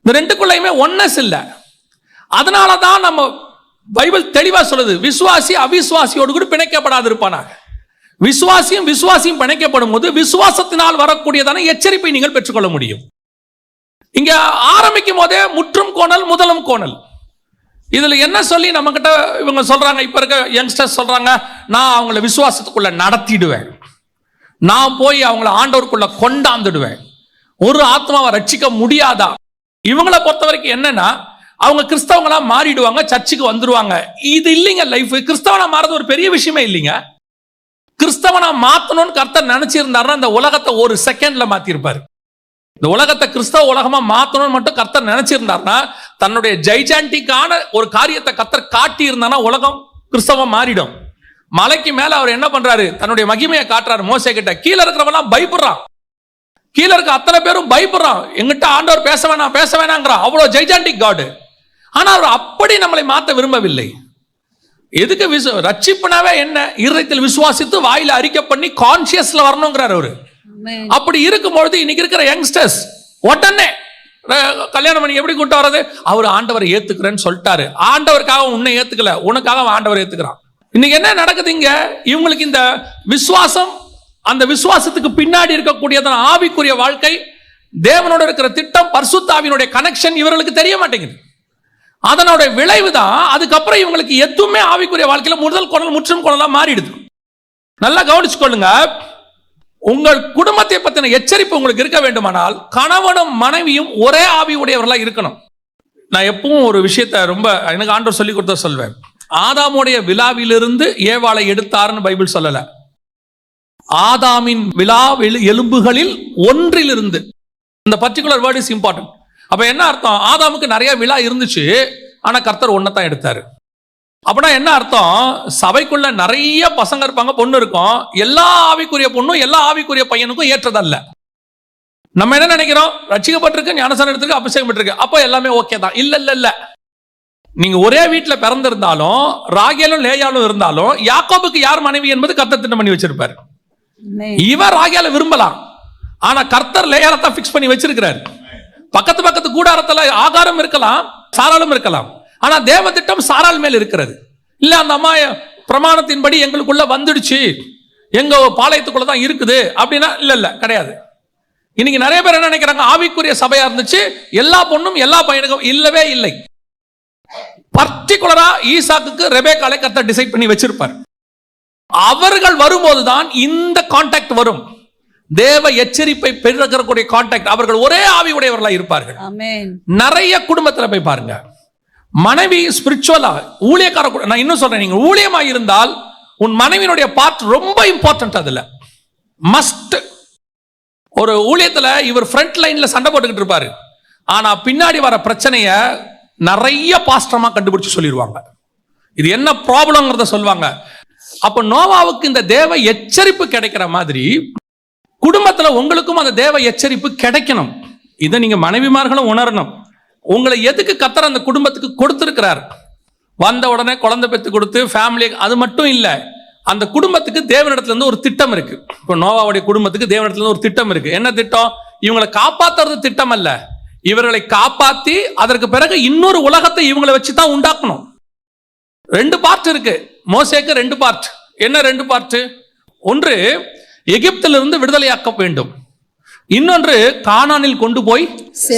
[SPEAKER 1] இந்த 2க்குள்ளயுமே ஒன்னஸ் இல்ல. அதனாலதான் நம்ம பைபிள் தெளிவா சொல்லுது, விசுவாசி அவிசுவாசியோடு கூட பிணைக்கப்படாது இருப்பானாக. விசுவாசியும் பிணைக்கப்படும் போது விசுவாசத்தினால் வரக்கூடியதான எச்சரிப்பை நீங்கள் பெற்றுக்கொள்ள முடியும். இங்க ஆரம்பிக்கும் போதே முற்றும் கோணல் முதலும் கோணல். இதுல என்ன சொல்லி நம்ம கிட்ட இவங்க சொல்றாங்க, இப்ப இருக்க யங்ஸ்டர்ஸ் சொல்றாங்க, நான் அவங்கள விசுவாசத்துக்குள்ள நடத்திடுவேன், நான் போய் அவங்கள ஆண்டவருக்குள்ள கொண்டாந்துடுவேன், ஒரு ஆத்மாவை ரட்சிக்க முடியாதா? இவங்களை பொறுத்த வரைக்கும் என்னன்னா, அவங்க கிறிஸ்தவங்களா மாறிடுவாங்க, சர்ச்சுக்கு வந்துருவாங்க. இது இல்லைங்க லைஃப். கிறிஸ்தவனா மாறது ஒரு பெரிய விஷயமே இல்லைங்க. கிறிஸ்தவனா மாத்தணும்னு கர்த்தர் நினைச்சிருந்தாருன்னா இந்த உலகத்தை ஒரு செகண்ட்ல மாத்திருப்பாரு. இந்த உலகத்தை கிறிஸ்தவ உலகமா மாத்தணும்னு மட்டும் கர்த்தர் நினைச்சிருந்தாருன்னா, தன்னுடைய ஜெய்ஜாண்டிக்கான ஒரு காரியத்தை கர்த்தர் காட்டி இருந்தானா உலகம் கிறிஸ்தவம் மாறிடும். மலைக்கு மேல அவர் என்ன பண்றாரு, தன்னுடைய மகிமையை காட்டுறாரு மோசே கிட்ட. கீழே இருக்கிறவெல்லாம் பயப்படுறான், கீழே இருக்க அத்தனை பேரும் பயப்படுறான், எங்கிட்ட ஆண்டவர் பேச வேணாங்கிறான். அவ்வளவு ஜெய்ஜாண்டிக் காடு. ஆனா அவர் அப்படி நம்மளை மாற்ற விரும்பவில்லை. எதுக்கு? ரட்சிப்புனாவே என்ன? இருதயத்தில் விசுவாசித்து வாயில அறிக்கை பண்ணி கான்சியஸ்ல வரணுங்கிறார் அவரு. அப்படி இருக்கும்பொழுது இன்னைக்கு இருக்கிற யங்ஸ்டர்ஸ் உடனே கல்யாணம் பண்ணி எப்படி கூட்ட வர்றது? அவர் ஆண்டவரை ஏத்துக்கிறேன்னு சொல்லிட்டாரு. ஆண்டவருக்காக உன்னை ஏத்துக்கல, உனக்காக ஆண்டவர் ஏத்துக்கிறான். இன்னைக்கு என்ன நடக்குது இங்க? இவங்களுக்கு இந்த விசுவாசம், அந்த விசுவாசத்துக்கு பின்னாடி இருக்கக்கூடியதான ஆவிக்குரிய வாழ்க்கை, தேவனோட இருக்கிற திட்டம், பரிசுத்த ஆவியினுடைய கனெக்ஷன் இவர்களுக்கு தெரிய மாட்டேங்குது. அதனோட விளைவு தான் அதுக்கப்புறம் இவங்களுக்கு எதுவுமே ஆவிக்குரிய வாழ்க்கையில முதல் கோணல் முற்றும் கோணலா மாறிடுது. நல்லா கவனிச்சுக்கொள்ளுங்க. உங்கள் குடும்பத்தை பத்தின எச்சரிப்பு உங்களுக்கு இருக்க வேண்டுமானால் கணவனும் மனைவியும் ஒரே ஆவி உடையவர்களா இருக்கணும். நான் எப்பவும் ஒரு விஷயத்தை ரொம்ப எனக்கு ஆண்டவர் சொல்லி கொடுத்த சொல்வேன். ஆதாமுடைய விலாவிலிருந்து ஏவாளை எடுத்தாருன்னு பைபிள் சொல்லல. ஆதாமின் விலா எலும்புகளில் ஒன்றிலிருந்து. இந்த பர்டிகுலர் வேர்ட் இஸ் இம்பார்ட்டன்ட். அப்ப என்ன அர்த்தம்? ஆதாமுக்கு நிறைய விலா இருந்துச்சு, ஆனா கர்த்தர் ஒன்னதான் எடுத்தாரு. அப்படின்னா என்ன அர்த்தம்? சபைக்குள்ள நிறைய பசங்க இருப்பாங்க, பொண்ணு இருக்கும். எல்லா ஆவிக்குரிய பொண்ணும் எல்லா ஆவிக்குரிய பையனுக்கும் ஏற்றதல்ல. நம்ம என்ன நினைக்கிறோம்? ரட்சிக்கப்பட்டிருக்கு, ஞானஸ்நானம் எடுத்திருக்கு, அபிஷேகம் பெற்றிருக்கு, அப்போ எல்லாமே ஓகே தான். இல்ல இல்ல இல்ல. நீங்க ஒரே வீட்டுல பிறந்திருந்தாலும், ராகேலும் லேயாலும் இருந்தாலும், யாக்கோபுக்கு யார் மனைவி என்பது கர்த்தர் திட்டம் பண்ணி வச்சிருப்பாரு. இவர் ராகேலை விரும்பலாம், ஆனா கர்த்தர் லேயால தான் பிக்ஸ் பண்ணி வச்சிருக்கிறார். பக்கத்து கூடாரத்துல ஆகாரம் இருக்கலாம், சாராளும் இருக்கலாம், ஆனா தேவ திட்டம் சாராள் மேல் இருக்கிறது. இல்ல அந்த அம்மா பிரமாணத்தின்படி எங்களுக்குள்ள வந்துடுச்சு, எங்க பாளையத்துக்குள்ள தான் இருக்குது அப்படின்னா இல்ல இல்ல கிடையாது. இன்னைக்கு நிறைய பேர் என்ன நினைக்கிறாங்க? ஆவிக்குரிய சபையா இருந்துச்சு, எல்லா பொண்ணும் எல்லா பையனுக்கும். இல்லவே இல்லை. பர்டிகுலரா ஈசாக்குக்கு ரெபேக்காலை கர்த்தர் டிசைட் பண்ணி வச்சிருப்பார். அவர்கள் வரும்போதுதான் இந்த கான்டாக்ட் வரும். தேவ எச்சரிப்பை பெறக்கூடிய கான்டாக்ட். அவர்கள் ஒரே ஆவி உடையவர்களா இருப்பார்கள். நிறைய குடும்பத்துல போய் பாருங்க, மனைவி ஸ்பிரிச்சுவலா ஊழியக்கார. நான் இன்னும் சொல்றேன், நீங்க ஊழியமா இருந்தால் உன் மனைவியினுடைய பார்ட் ரொம்ப இம்பார்ட்டன்ட். அதுல மஸ்ட். ஒரு ஊழியத்துல இவர் ஃப்ரண்ட் லைன்ல சண்டை போட்டுக்கிட்டு இருப்பாரு, ஆனா பின்னாடி வர பிரச்சனைய நிறைய பாஸ்டமா கண்டுபிடிச்சு சொல்லிடுவாங்க. இது என்ன ப்ராப்ளம்ங்கிறத சொல்லுவாங்க. அப்ப நோவாவுக்கு இந்த தேவ எச்சரிப்பு கிடைக்கிற மாதிரி குடும்பத்துல உங்களுக்கும் அந்த தேவ எச்சரிப்பு கிடைக்கணும். இதை நீங்க மனைவிமார்களும் உணரணும். உங்களை எதுக்கு கர்த்தர் அந்த குடும்பத்துக்கு கொடுத்திருக்கிறார்? வந்த உடனே குழந்தை பெற்று கொடுத்து ஃபேமிலி, அது மட்டும் இல்ல, அந்த குடும்பத்துக்கு தேவனிடத்துல இருந்து ஒரு திட்டம் இருக்கு. இப்போ நோவாவுடைய குடும்பத்துக்கு தேவனிடத்துல இருந்து ஒரு திட்டம் இருக்கு. என்ன திட்டம்? இவங்களை காப்பாத்துறது திட்டம் அல்ல, இவர்களை காப்பாத்தி அதற்கு பிறகு இன்னொரு உலகத்தை இவங்களை வச்சுதான் உண்டாக்கணும். 2 பார்ட் இருக்கு மோசேக்கு. 2 பார்ட். என்ன 2 பார்ட்? ஒன்று எகிப்திலிருந்து விடுதலையாக்க வேண்டும், இன்னொன்று கானானில் கொண்டு போய்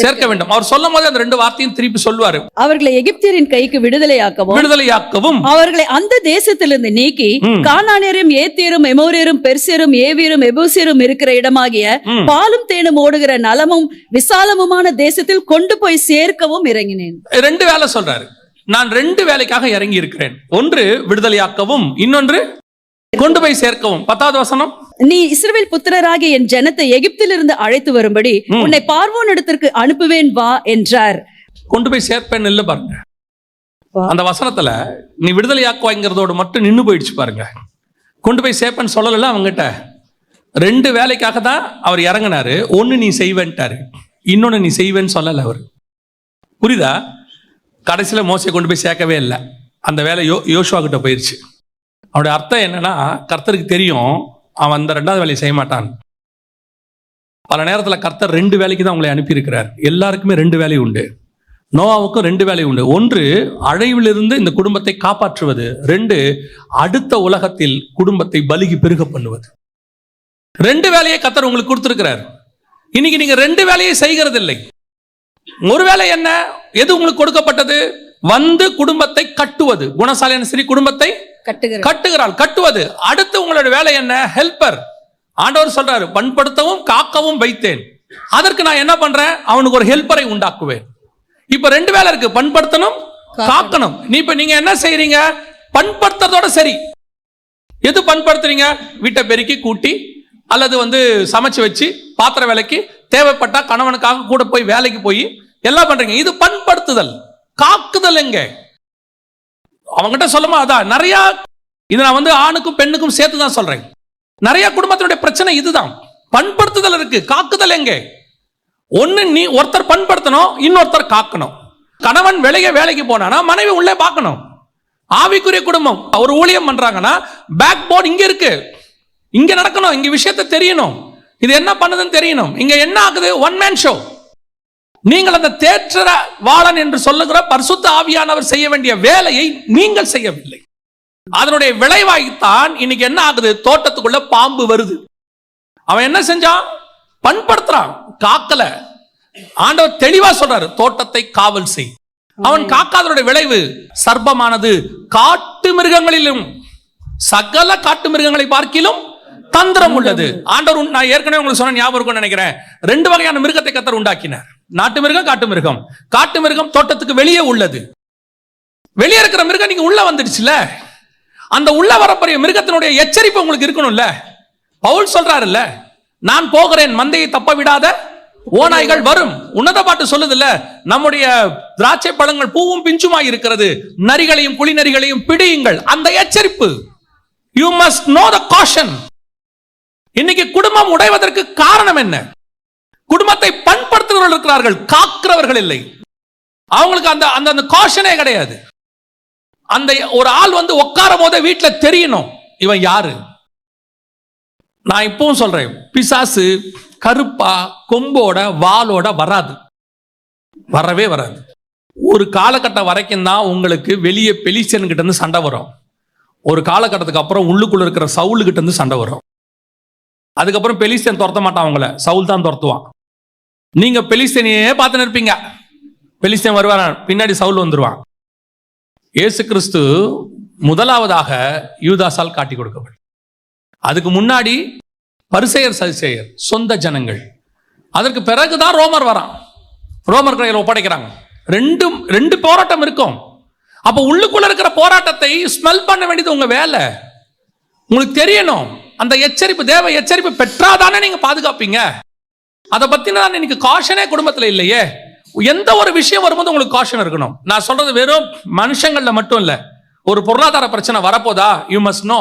[SPEAKER 1] சேர்க்க வேண்டும். அவர் சொல்லும் போது அந்த 2 வார்த்தையும் திருப்பி சொல்வாரு.
[SPEAKER 3] அவர்களை எகிப்தியரின் கைக்கு விடுதலையாக்கவும் அவர்களை அந்த தேசத்திலிருந்து நீக்கி கானானியரும் ஏத்தியரும் எமோரியரும் பெர்சியரும் ஏவியரும் எபூசியரும் இருக்கிற இடமாகிய பாலும் தேனும் ஓடுகிற நலமும் விசாலமுமான தேசத்தில் கொண்டு போய் சேர்க்கவும் இறங்கினேன்.
[SPEAKER 1] 2 வேலை சொல்றாரு. நான் 2 வேலைக்காக இறங்கி இருக்கிறேன். ஒன்று விடுதலையாக்கவும், இன்னொன்று கொண்டு போய் சேர்க்கவும். 10வது வசனம்,
[SPEAKER 3] நீ இஸ்ரவேல் புத்திரராகிய என் ஜனத்தை எகிப்திலிருந்து அழைத்து வரும்படி உன்னை பார்வோன் இடத்திற்கு அனுப்புவேன் வா என்றார்.
[SPEAKER 1] கொண்டு போய் சேர்ப்பேன் இல்ல பாருங்க. அந்த வசனத்துல நீ விடுதலையாக்குவாங்கிறதோடு மட்டும் நின்னு போயிடுச்சு பாருங்க. கொண்டு போய் சேர்ப்பேன்னு சொல்லல அவங்ககிட்ட. 2 வேலைக்காக தான் அவர் இறங்கினாரு. ஒன்னு நீ செய்வேன்ட்டாரு, இன்னொன்னு நீ செய்வேன்னு சொல்லல அவர். புரியுதா? கடைசியில மோசே கொண்டு போய் சேர்க்கவே இல்லை. அந்த வேலை யோசுவா கிட்ட போயிருச்சு. அவருடைய அர்த்தம் என்னன்னா, கர்த்தருக்கு தெரியும் அவன் அந்த 2வது வேலையை செய்ய மாட்டான். பல நேரத்தில் கர்த்தர் 2 வேலைக்கு தான் உங்களை அனுப்பியிருக்கிறார். எல்லாருக்குமே 2 வேலை உண்டு. நோவாவுக்கும் 2 வேலை உண்டு. ஒன்று அழிவிலிருந்து இந்த குடும்பத்தை காப்பாற்றுவது, 2 அடுத்த உலகத்தில் குடும்பத்தை பலுகி பெருக பண்ணுவது. 2 வேலையை கர்த்தர் உங்களுக்கு கொடுத்திருக்கிறார். இன்னைக்கு நீங்க 2 வேலையை செய்கிறது இல்லை. ஒரு வேலை என்ன? எது உங்களுக்கு கொடுக்கப்பட்டது? வந்து குடும்பத்தை கட்டுவது. குணசாலியான ஸ்திரீ குடும்பத்தை கட்டுகிறாள், கட்டுவது. அடுத்து உங்களோட வேலை என்ன? ஹெல்பர். ஆண்டவர் சொல்றாரு, பண்படுத்தவும் காக்கவும் வைத்தேன். அதற்கு நான் என்ன பண்றேன்? அவனுக்கு ஒரு ஹெல்பரை உண்டாக்குவேன். இப்ப 2 வேலை இருக்கு, பண்படுத்தணும், காக்கணும். நீங்க என்ன செய்றீங்க? பண்படுத்துறதோட சரி. எது பண்படுத்துறீங்க? வீட்டை பெருக்கி கூட்டி அல்லது சமைச்சு வச்சு பாத்திர வேலைக்கு தேவைப்பட்டா கணவனுக்காக கூட போய் வேலைக்கு போய் எல்லாம் பண்றீங்க. இது பண்படுத்துதல். காக்குதல் எங்க? அவங்ககிட்ட சொல்லுமா? அதான் நிறைய. இது நான் ஆணுக்கும் பெண்ணுக்கும் சேர்த்து தான் சொல்றேன். நிறைய குடும்பத்தினுடைய பிரச்சனை இதுதான். பண்படுத்துதல் இருக்கு, காக்குதல் எங்க? ஒன்னு நீ ஒருத்தர் பண்படுத்தணும், இன்னொருத்தர் காக்கணும். கணவன் வேலைக்கு போனானா மனைவி உள்ளே பார்க்கணும். ஆவிக்குரிய குடும்பம் ஒரு ஊழியம் பண்றாங்கன்னா பேக் போர்டு இங்க இருக்கு, இங்க நடக்கணும், இங்க விஷயத்தை தெரியணும், இது என்ன பண்ணுதுன்னு தெரியணும். இங்க என்ன ஆகுது? One man show. நீங்கள் அந்த தேற்ற வாளன் என்று சொல்லுகிற பரிசுத்த ஆவியானவர் செய்ய வேண்டிய வேலையை நீங்கள் செய்யவில்லை. அதனுடைய விளைவாய்த்தான் இன்னைக்கு என்ன ஆகுது? தோட்டத்துக்குள்ள பாம்பு வருது. அவன் என்ன செஞ்சான்? பண்படுத்துறான், காக்கல. ஆண்டவர் தெளிவா சொல்றாரு, தோட்டத்தை காவல் செய். அவன் காக்காதனுடைய விளைவு சர்ப்பமானது காட்டு மிருகங்களிலும் சகல காட்டு மிருகங்களை பார்க்கிலும் தந்திரம் உள்ளது. ஆண்டவர், நான் ஏற்கனவே உங்களுக்கு சொன்ன ஞாபகம் இருக்கும்னு நினைக்கிறேன், 2 வகையான மிருகத்தை கர்த்தர் உண்டாக்கினார். நாட்டு மிருகம், காட்டு மிருகம். காட்டு மிருகம் தோட்டத்துக்கு வெளியே உள்ளது. வெளியே இருக்கிற மிருகம் நீங்க உள்ள வந்துடுச்சுல, அந்த உள்ள வரப்போற மிருகத்தினுடைய எச்சரிப்பு உங்களுக்கு இருக்கணும்ல.
[SPEAKER 2] பவுல் சொல்றாருல்ல, நான் போகிறேன், மந்தையை தப்ப விடாத ஓநாய்கள் வரும். உன்னத பாட்டு சொல்லுதுல்ல, நம்முடைய திராட்சை பழங்கள் பூவும் பிஞ்சுமாய் இருக்கிறது, நரிகளையும் குழி நரிகளையும் பிடியுங்கள். அந்த எச்சரிப்பு. You must know the caution. இன்னைக்கு குடும்பம் உடைவதற்கு காரணம் என்ன? குடும்பத்தை பண்படுத்துகிறவர்கள் இருக்கிறார்கள், காக்கிறவர்கள் இல்லை. அவங்களுக்கு அந்த அந்த காஷனே கிடையாது. அந்த ஒரு ஆள் வந்து உட்காரும் போதே வீட்டுல தெரியணும் இவன் யாரு. நான் இப்பவும் சொல்றேன், பிசாசு கருப்பா கொம்போட வாளோட வராது, வரவே வராது. ஒரு காலகட்டம் வரைக்கும் தான் உங்களுக்கு வெளியே பெலிஸ்தியன் கிட்ட இருந்து சண்டை வரும். ஒரு காலகட்டத்துக்கு அப்புறம் உள்ளுக்குள்ள இருக்கிற சவுல் கிட்ட இருந்து சண்டை வரும். அதுக்கப்புறம் பெலிஸ்தியன் துரத்த மாட்டான், அவங்கள சவுல் தான் துரத்துவான். நீங்க பெலிஸ்தியனையே பார்த்து நிற்பீங்க, பெலிஸ்தியன் வருவான், பின்னாடி சவுல் வந்துருவான். இயேசு கிறிஸ்து முதலாவதாக யூதாசால் காட்டி கொடுக்கப்படும். அதுக்கு முன்னாடி பரிசேயர் சதுசேயர், சொந்த ஜனங்கள். அதற்கு பிறகுதான் ரோமர் வரான், ரோமர் கையில் ஒப்படைக்கிறாங்க. ரெண்டு போராட்டம் இருக்கும். அப்ப உள்ளுக்குள்ள இருக்கிற போராட்டத்தை ஸ்மெல் பண்ண வேண்டியது உங்க வேலை. உங்களுக்கு தெரியணும். அந்த எச்சரிப்பு, தேவ எச்சரிப்பு பெற்றாதானே நீங்க பாதுகாப்பீங்க. அதை பத்தின இன்னைக்கு காஷனே குடும்பத்துல இல்லையே. எந்த ஒரு விஷயம் வரும்போது உங்களுக்கு காஷன் இருக்கணும். நான் சொல்றது வெறும் மனுஷங்கள்ல மட்டும் இல்ல. ஒரு பொருளாதார பிரச்சனை வரப்போதா, யூ மஸ்ட் நோ.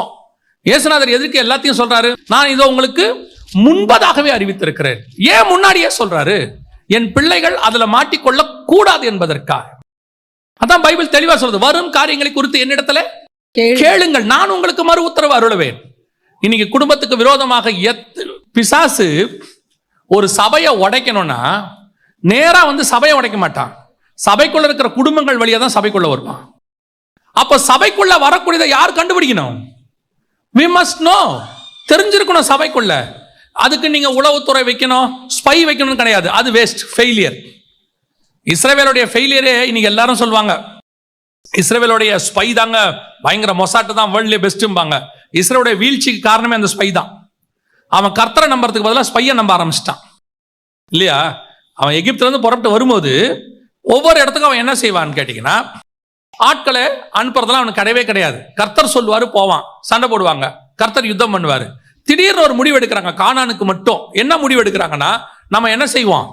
[SPEAKER 2] இயேசுநாதர் எதுக்கு எல்லாத்தையும் சொல்றாரு? நான் இதோ உங்களுக்கு முன்பதாகவே அறிவித்திருக்கிறேன். ஏன் முன்னாடியே சொல்றாரு? என் பிள்ளைகள் அதுல மாட்டிக்கொள்ள கூடாது என்பதற்காக. அதான் பைபிள் தெளிவா சொல்றது, வரும் காரியங்களை குறித்து என்னிடத்துல கேளுங்கள், நான் உங்களுக்கு மறு உத்தரவு அருளுவேன். இன்னைக்கு குடும்பத்துக்கு விரோதமாக பிசாசு ஒரு சபையை உடைக்கணும்னா நேரா வந்து சபையை உடைக்க மாட்டான். சபைக்குள்ள இருக்கிற குடும்பங்கள் வழியா தான் சபைக்குள்ள வருவான். அப்ப சபைக்குள்ள வரக்கூடியதை யார் கண்டுபிடிக்கணும்? we must know. தெரிஞ்சிருக்கணும் சபைக்குள்ள. அதுக்கு நீங்க உளவுத்துறை வைக்கணும், ஸ்பை வைக்கணும் கிடையாது. அது வேஸ்ட், ஃபெயிலியர். இஸ்ரவேலுடைய ஃபெயிலியரே இன்னைக்கு எல்லாரும் சொல்லுவாங்க, இஸ்ரவேலுடைய ஸ்பை தாங்க பயங்கர மொசாட்டு தான், வேர்ல்ட்லயே பெஸ்ட்பாங்க. இஸ்ரவேலுடைய வீழ்ச்சிக்கு காரணமே அந்த ஸ்பை தான். அவன் கர்த்தரை நம்புறதுக்கு பதிலாக ஸ்பையை நம்ப ஆரம்பிச்சிட்டான் இல்லையா? அவன் எகிப்துல இருந்து புறப்பட்டு வரும்போது ஒவ்வொரு இடத்துக்கும் அவன் என்ன செய்வான்னு கேட்டீங்கன்னா, ஆட்களை அனுப்புறதெல்லாம் அவனுக்கு கிடையவே கிடையாது. கர்த்தர் சொல்லுவாரு, போவான், சண்டை போடுவாங்க, கர்த்தர் யுத்தம் பண்ணுவாரு. திடீர்னு ஒரு முடிவு எடுக்கிறாங்க கானானுக்கு மட்டும். என்ன முடிவு எடுக்கிறாங்கன்னா, நம்ம என்ன செய்வோம்,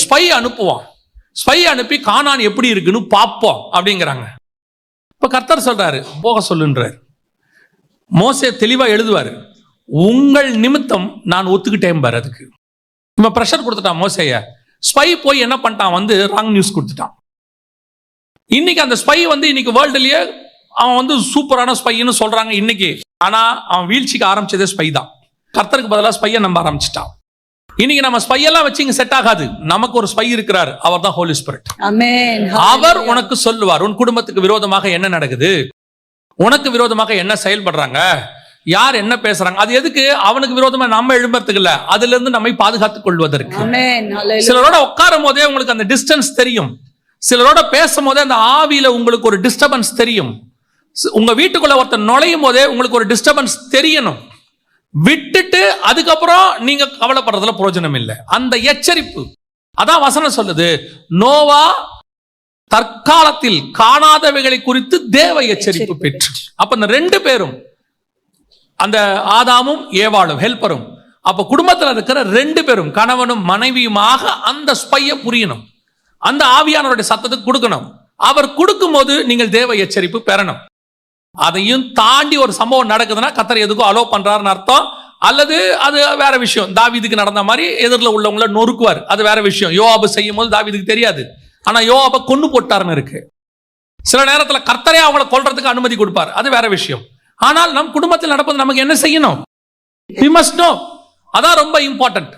[SPEAKER 2] ஸ்பை அனுப்புவோம், ஸ்பை அனுப்பி கானான் எப்படி இருக்குன்னு பார்ப்போம் அப்படிங்கிறாங்க. இப்ப கர்த்தர் சொல்றாரு, போக சொல்லுன்றார். மோசே தெளிவா எழுதுவாரு, உங்கள் நிமித்தம் நான் ஒத்துக்கிட்டேன் பாரு. அதுக்கு இவன் பிரஷர் கொடுத்துட்டான் மோசேய. ஸ்பை போய் என்ன பண்ணிட்டான், வந்து ராங் நியூஸ் கொடுத்துட்டான். இன்னைக்கு அந்த ஸ்பை வந்து இன்னைக்கு வேர்ல்டுலயே அவன் வந்து சூப்பரான ஸ்பைன்னு சொல்றாங்க இன்னைக்கு. ஆனா அவன் வீழ்ச்சிக்கு ஆரம்பிச்சதே ஸ்பை தான். கர்த்தருக்கு பதிலாக ஸ்பையை நம்ப ஆரம்பிச்சிட்டான். இன்னைக்கு நம்ம ஸ்பை எல்லாம் வச்சு இங்க செட் ஆகாது. நமக்கு ஒரு ஸ்பை இருக்கிறார், அவர் தான் ஹோலி ஸ்பிரிட். அவர் உனக்கு சொல்லுவார், உன் குடும்பத்துக்கு விரோதமாக என்ன நடக்குது, உனக்கு விரோதமாக என்ன செயல்படுறாங்க, யார் என்ன பேசுறாங்க. அது எதுக்கு? அவனுக்கு விரோதமா நம்ம எழும்புறதுக்கு இல்ல, அதுல இருந்து நம்மை பாதுகாத்துக் கொள்வதற்கு. சிலரோட உட்காரும் போதே உங்களுக்கு அந்த டிஸ்டன்ஸ் தெரியும். சிலரோட பேசும் போதே அந்த ஆவியில உங்களுக்கு ஒரு டிஸ்டர்பன்ஸ் தெரியும். உங்க வீட்டுக்குள்ள ஒருத்தர் நுழையும் போதே உங்களுக்கு ஒரு டிஸ்டர்பன்ஸ் தெரியணும். விட்டுட்டு அதுக்கப்புறம் நீங்க கவலைப்படுறதுல பிரயோஜனம் இல்லை. அந்த எச்சரிப்பு அதான் வசனம் சொல்லுது. நோவா தற்காலத்தில் காணாதவைகளை குறித்து தேவ எச்சரிப்பு பெற்று. அப்ப இந்த ரெண்டு பேரும், அந்த ஆதாமும் ஏவாளும் ஹெல்ப்பரும், அப்ப குடும்பத்தில் இருக்கிற ரெண்டு பேரும் கணவனும் மனைவியுமாக அந்த ஸ்பையை புரியணும். அந்த ஆவியானவருடைய சத்தத்துக்கு கொடுக்கணும். அவர் கொடுக்கும் போது நீங்கள் தேவ எச்சரிப்பு பெறணும். அதையும் தாண்டி ஒரு சம்பவம் நடக்குதுன்னா கர்த்தர் எதுக்கும் அலோ பண்றாருன்னு அர்த்தம். அல்லது அது வேற விஷயம். தாவீதுக்கு நடந்த மாதிரி எதிரில் உள்ளவங்கள நொறுக்குவார், அது வேற விஷயம். யோவாபு செய்யும் போது தாவீதுக்கு தெரியாது, ஆனா யோவாபை கொன்னு போட்டாருன்னு இருக்கு. சில நேரத்தில் கர்த்தரே அவங்கள கொல்றதுக்கு அனுமதி கொடுப்பார், அது வேற விஷயம். ஆனால் நம் குடும்பத்தில் நடப்பது நமக்கு என்ன செய்யணும்? we must know. அதான் ரொம்ப இம்பார்ட்டன்ட்.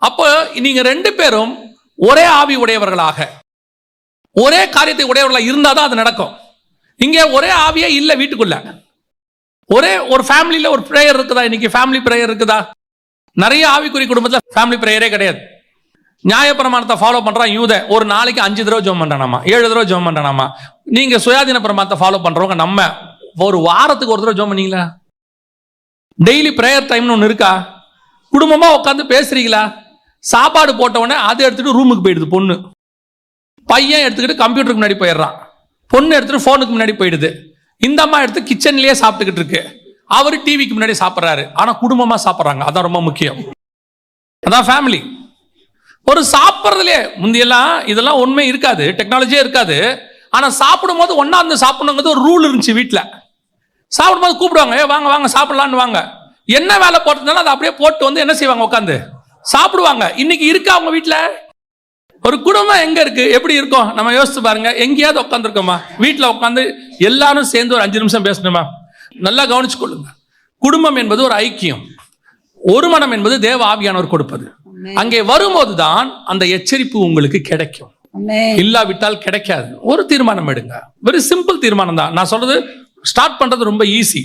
[SPEAKER 2] அப்போ நீங்க ரெண்டு பேரும் ஒரே ஆவி உடையவர்களாக, ஒரே காரியத்தை உடையவர்களாக இருந்தாதான் அது நடக்கும். இங்கே ஒரே ஆவியே இல்ல வீட்டுக்குள்ள. ஒரே ஒரு ஃபேமிலியில ஒரு பிரேயர் இருக்குதா? இன்னைக்கு ஃபேமிலி பிரேயர் இருக்குதா? நிறைய ஆவிக்குறி குடும்பத்தில் ஃபேமிலி பிரேயரே கிடையாது. நியாயப்பிரமாணத்தை ஃபாலோ பண்றான் யூத, ஒரு நாளைக்கு 5 தடவை ஜெபம் பண்றானாமா, 7 தடவை ஜெபம் பண்றானாமா. நீங்க சுயாதீன பிரமாணத்தை ஃபாலோ பண்றவங்க நம்ம ஒரு வாரத்துக்கு ஒரு தடவை ஜெபம் பண்ணீங்களா? டெய்லி பிரேயர் டைம்னு ஒன்று இருக்கா? குடும்பமா உட்காந்து பேசுறீங்களா? சாப்பாடு போட்ட உடனே அதை எடுத்துட்டு ரூமுக்கு போயிடுது பொண்ணு, பையன் எடுத்துக்கிட்டு கம்ப்யூட்டருக்கு முன்னாடி போயிடுறான், பொண்ணு எடுத்துட்டு போனுக்கு முன்னாடி போயிடுது, இந்த அம்மா எடுத்து கிச்சன்லயே சாப்பிட்டுக்கிட்டு இருக்கு.
[SPEAKER 1] அவர் டிவிக்கு முன்னாடி சாப்பிட்றாரு, ஆனா குடும்பமா சாப்பிட்றாங்க. அதான் ரொம்ப முக்கியம். அதான் ஃபேமிலி. ஒரு சாப்பிட்றதுலே முந்தியெல்லாம் இதெல்லாம் உண்மை இருக்காது, டெக்னாலஜியே இருக்காது. ஆனா சாப்பிடும் போது ஒன்னா இருந்து சாப்பிடணுங்கிறது ஒரு ரூல் இருந்துச்சு. வீட்டில் சாப்பிடும் போது கூப்பிடுவாங்க, வாங்க வாங்க சாப்பிடலான்னு வாங்க. என்ன வேலை போட்டிருந்தாலும் அதை அப்படியே போட்டு வந்து என்ன செய்வாங்க, உட்காந்து சாப்பிடுவாங்க. இன்னைக்கு இருக்கா அவங்க வீட்டில்? ஒரு குடும்பம் எங்க இருக்கு, எப்படி இருக்கும் நம்ம யோசிச்சு பாருங்க. எங்கேயாவது உட்காந்துருக்கோமா? வீட்டில் உட்காந்து எல்லாரும் சேர்ந்து ஒரு 5 நிமிஷம் பேசணுமா? நல்லா கவனிச்சு கொள்ளுங்க. குடும்பம் என்பது ஒரு ஐக்கியம். ஒரு மனம் என்பது தேவ ஆவியானவர் கொடுப்பது. அங்கே வரும்போதுதான் அந்த எச்சரிப்பு உங்களுக்கு கிடைக்கும். இல்லாவிட்டால் கிடைக்காது. ஒரு தீர்மானம் எடுங்க, வெரி சிம்பிள் தீர்மானம் தான். நான் சொல்றது ஸ்டார்ட் பண்றது ரொம்ப ஈஸி.